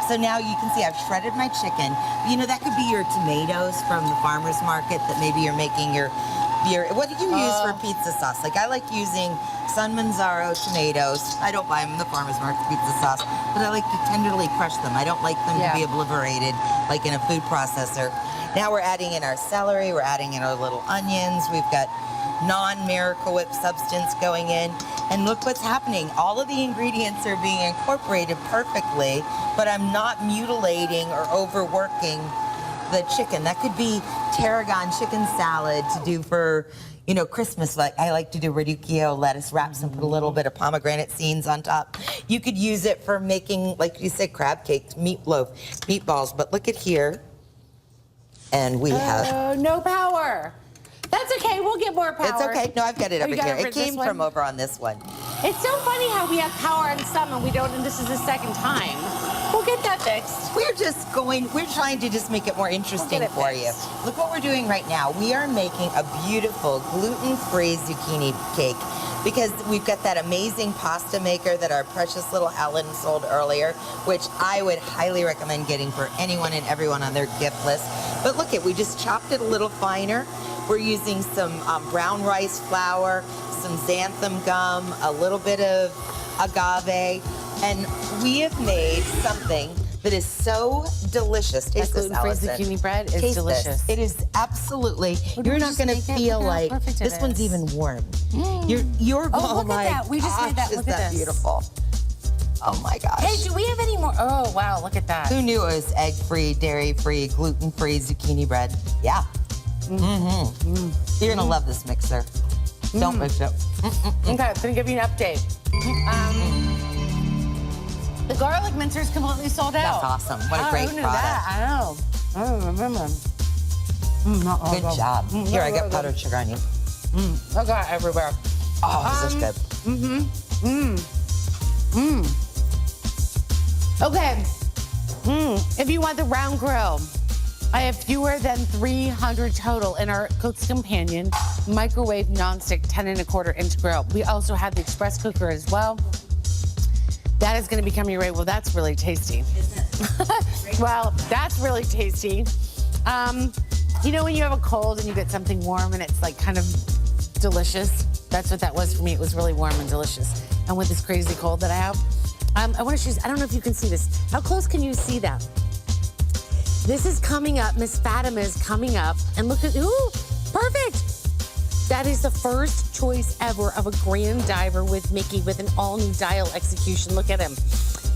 So now you can see I've shredded my chicken. You know, that could be your tomatoes from the farmer's market that maybe you're making your what do you use for pizza sauce? Like, I like using San Manzaro tomatoes. I don't buy them in the farmer's market pizza sauce, but I like to tenderly crush them. I don't like them to be obliterated like in a food processor. Now we're adding in our celery. We're adding in our little onions. We've got non-Miracle Whip substance going in. And look what's happening. All of the ingredients are being incorporated perfectly, but I'm not mutilating or overworking the chicken. That could be tarragon chicken salad to do for, you know, Christmas. Like, I like to do radicchio lettuce wraps and put a little bit of pomegranate seeds on top. You could use it for making, like you said, crab cakes, meatloaf, meatballs. But look at here. And we have... no power. That's okay. We'll get more power. It's okay. No, I've got it over you got here. over It this came one? from over on this one. It's so funny how we have power on some and we don't, and this is the second time. We'll get that fixed. We're trying to just make it more interesting it for you. fixed. Look what we're doing right now. We are making a beautiful gluten-free zucchini cake because we've got that amazing pasta maker that our precious little Helen sold earlier, which I would highly recommend getting for anyone and everyone on their gift list. But look we just chopped it a little finer. We're using some brown rice flour, some xanthan gum, a little bit of agave, and we have made something that is so delicious. Taste this, gluten-free Allison. zucchini bread is Taste delicious. This. It is absolutely. Well, You're we not just going to make it. feel Look how like perfect it this one's is. even warm. You're Oh, look at my that. We just made that. gosh, Look is at that this. beautiful? Oh my gosh. Hey, do we have any more? Oh, wow, look at that. Who knew it was egg-free, dairy-free, gluten-free zucchini bread? Yeah. You're gonna love this mixer. Don't mix it. Okay, I'm gonna give you an update. The garlic mincer is completely sold out. That's awesome. What a great who knew product. That? I know. I don't remember. Good job. Here, I got powdered sugar on you. I got it everywhere. Oh, this is good. Okay. If you want the round grill, I have fewer than 300 total in our Cook's Companion microwave nonstick 10 1/4 inch grill. We also have the express cooker as well. That is going to be coming your way. Well, that's really tasty. Well, that's really tasty. You know when you have a cold and you get something warm and it's like kind of delicious? That's what that was for me. It was really warm and delicious. and with this crazy cold that I have. I want to choose, I don't know if you can see this. How close can you see that? This is coming up. Miss Fatima is coming up. And look at, ooh, perfect. That is the first choice ever of a grand diver with Mickey with an all-new dial execution. Look at him.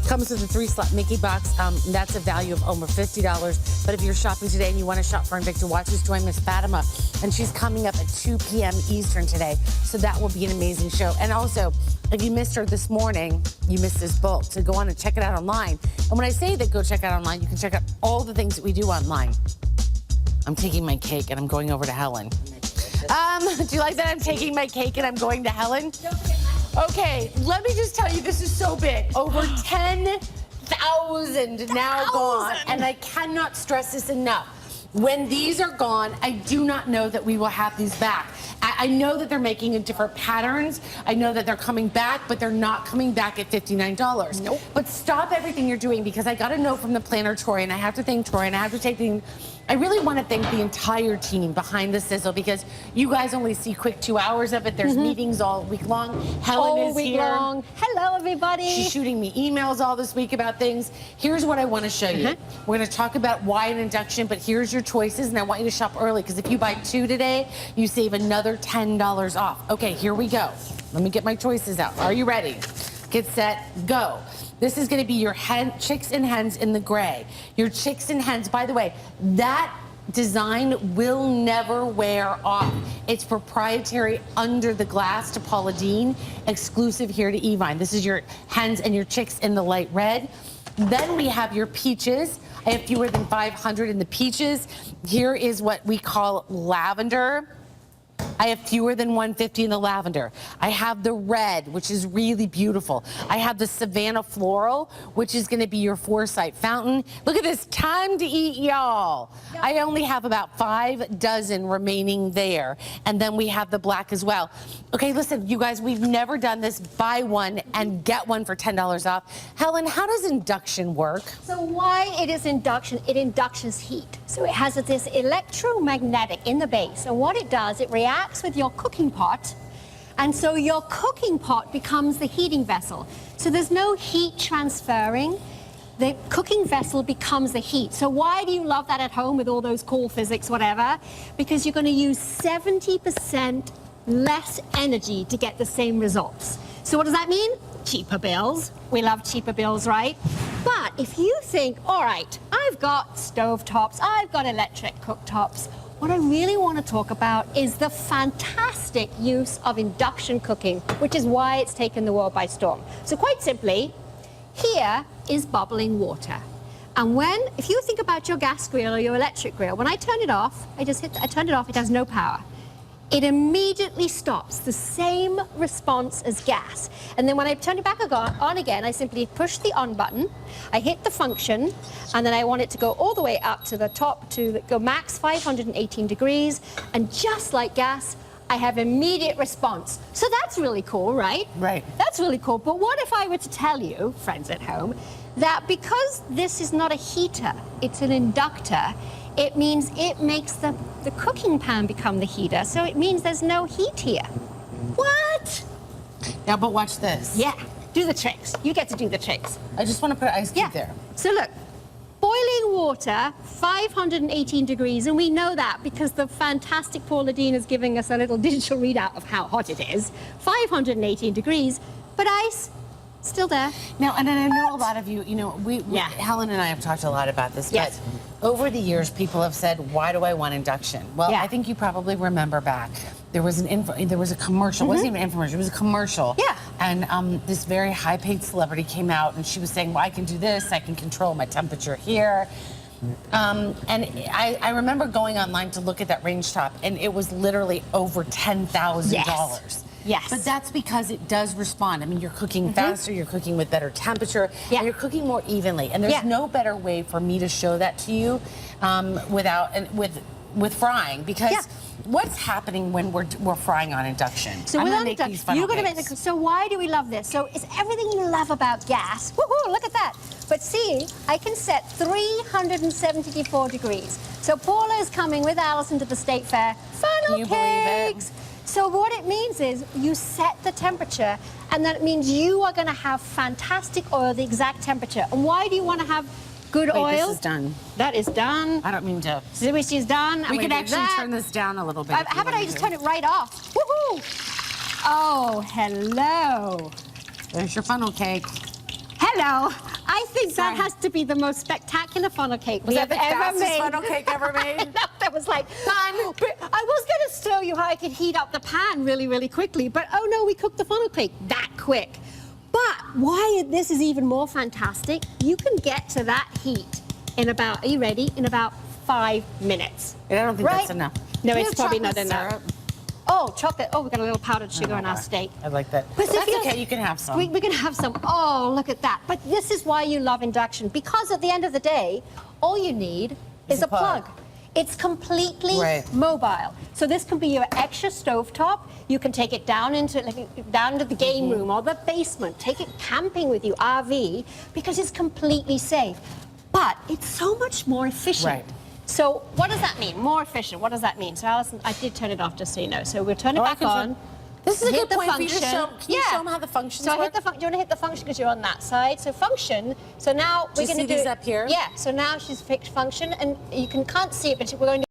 Comes with a 3-slot Mickey box. That's a value of over $50. But if you're shopping today and you want to shop for Invicta watches, join Miss Fatima. And she's coming up at 2 p.m. Eastern today. So that will be an amazing show. And also, if you missed her this morning, you missed this book. So go on and check it out online. And when I say that go check it out online, you can check out all the things that we do online. I'm taking my cake and I'm going over to Helen. Do you like that? I'm taking my cake and I'm going to Helen? Okay, let me just tell you, this is so big. Over 10,000 now gone. And I cannot stress this enough. When these are gone, I do not know that we will have these back. I know that they're making in different patterns. I know that they're coming back, but they're not coming back at $59. Nope. But stop everything you're doing, because I got a note from the planner, Troy, and I have to thank Troy, and I have to take the... I really want to thank the entire team behind the Sizzle, because you guys only see quick 2 hours of it. There's meetings all week long. Helen is here. All week long. Hello, everybody. She's shooting me emails all this week about things. Here's what I want to show you. We're going to talk about why an induction, but here's your choices, and I want you to shop early, because if you buy 2 today, you save another $10 off. Okay, here we go. Let me get my choices out. Are you ready? Get set, go. This is going to be your chicks and hens in the gray. Your chicks and hens, by the way, that design will never wear off. It's proprietary under the glass to Paula Deen, exclusive here to Evine. This is your hens and your chicks in the light red. Then we have your peaches. I have fewer than 500 in the peaches. Here is what we call lavender. I have fewer than 150 in the lavender. I have the red, which is really beautiful. I have the Savannah floral, which is going to be your foresight fountain. Look at this, time to eat, y'all. I only have about 5 dozen remaining there. And then we have the black as well. Okay, listen, you guys, we've never done this. Buy one and get one for $10 off. Helen, how does induction work? So why it is induction? It inductions heat. So it has this electromagnetic in the base. And what it does, it reacts with your cooking pot. And so your cooking pot becomes the heating vessel. So there's no heat transferring. The cooking vessel becomes the heat. So why do you love that at home with all those cool physics, whatever? Because you're going to use 70% less energy to get the same results. So what does that mean? Cheaper bills. We love cheaper bills, right? But if you think, all right, I've got stovetops, I've got electric cooktops, what I really want to talk about is the fantastic use of induction cooking, which is why it's taken the world by storm. So quite simply, here is bubbling water. And if you think about your gas grill or your electric grill, when I turn it off, I turned it off, it has no power. It immediately stops, the same response as gas. And then when I turn it back on again, I simply push the on button, I hit the function, and then I want it to go all the way up to the top to go max 518 degrees. And just like gas, I have immediate response. So that's really cool, right? Right. That's really cool. But what if I were to tell you, friends at home, that because this is not a heater, it's an inductor, it means it makes the cooking pan become the heater. So it means there's no heat here. What? Now, but watch this. Yeah, do the tricks. You get to do the tricks. I just want to put an ice cube there. So look, boiling water, 518 degrees, and we know that because the fantastic Paula Deen is giving us a little digital readout of how hot it is. 518 degrees, but ice, still there. Now, and I know a lot of you, Helen and I have talked a lot about this, Yes. but over the years, people have said, why do I want induction? Well, Yeah. I think you probably remember back. There was a commercial. It wasn't even an infomercial. It was a commercial. Yeah. And this very high-paid celebrity came out, and she was saying, well, I can do this. I can control my temperature here. And I remember going online to look at that range top, and it was literally over $10,000. Yes. But that's because it does respond. I mean, you're cooking faster, you're cooking with better temperature, Yeah. and you're cooking more evenly. And there's no better way for me to show that to you with frying, because what's happening when we're frying on induction? So I'm with gonna make induction, these funnel you're going to make cakes. the. So why do we love this? So it's everything you love about gas. Woohoo! Look at that. But see, I can set 374 degrees. So Paula is coming with Allison to the State Fair. Funnel Can you believe it? cakes. So what it means is you set the temperature, and that means you are going to have fantastic oil, the exact temperature. And why do you want to have good oil? This is done. That is done. I don't mean to. Which is done. We could actually turn this down a little bit. How about I just turn it right off? Woohoo! Oh, hello. There's your funnel cake. Hello. I think that has to be the most spectacular funnel cake we have ever made. Funnel cake ever made? No, that was like fun. But I was going to show you how I could heat up the pan really, really quickly. But oh no, we cooked the funnel cake that quick. But why this is even more fantastic, you can get to that heat in about, are you ready? In about 5 minutes. I don't think that's enough. No, Do you it's have probably not chocolate enough. syrup? Oh, chocolate. Oh, we've got a little powdered sugar in our steak. I like that. But That's okay, you can have some. We can have some. Oh, look at that. But this is why you love induction, because at the end of the day, all you need is a plug. It's completely mobile. So this can be your extra stovetop. You can take it down into the game room or the basement. Take it camping with you, RV, because it's completely safe. But it's so much more efficient. Right. So what does that mean? More efficient. What does that mean? So Allison, I did turn it off just so you know. So we'll turn it back on. This is a Hit good point for you to function. show. Can you show them how the functions So I work? hit the do you want to hit the function because you're on that side? So function. So now we're going to do these up here? Yeah. So now she's fixed function, and you can't see it, but we're going to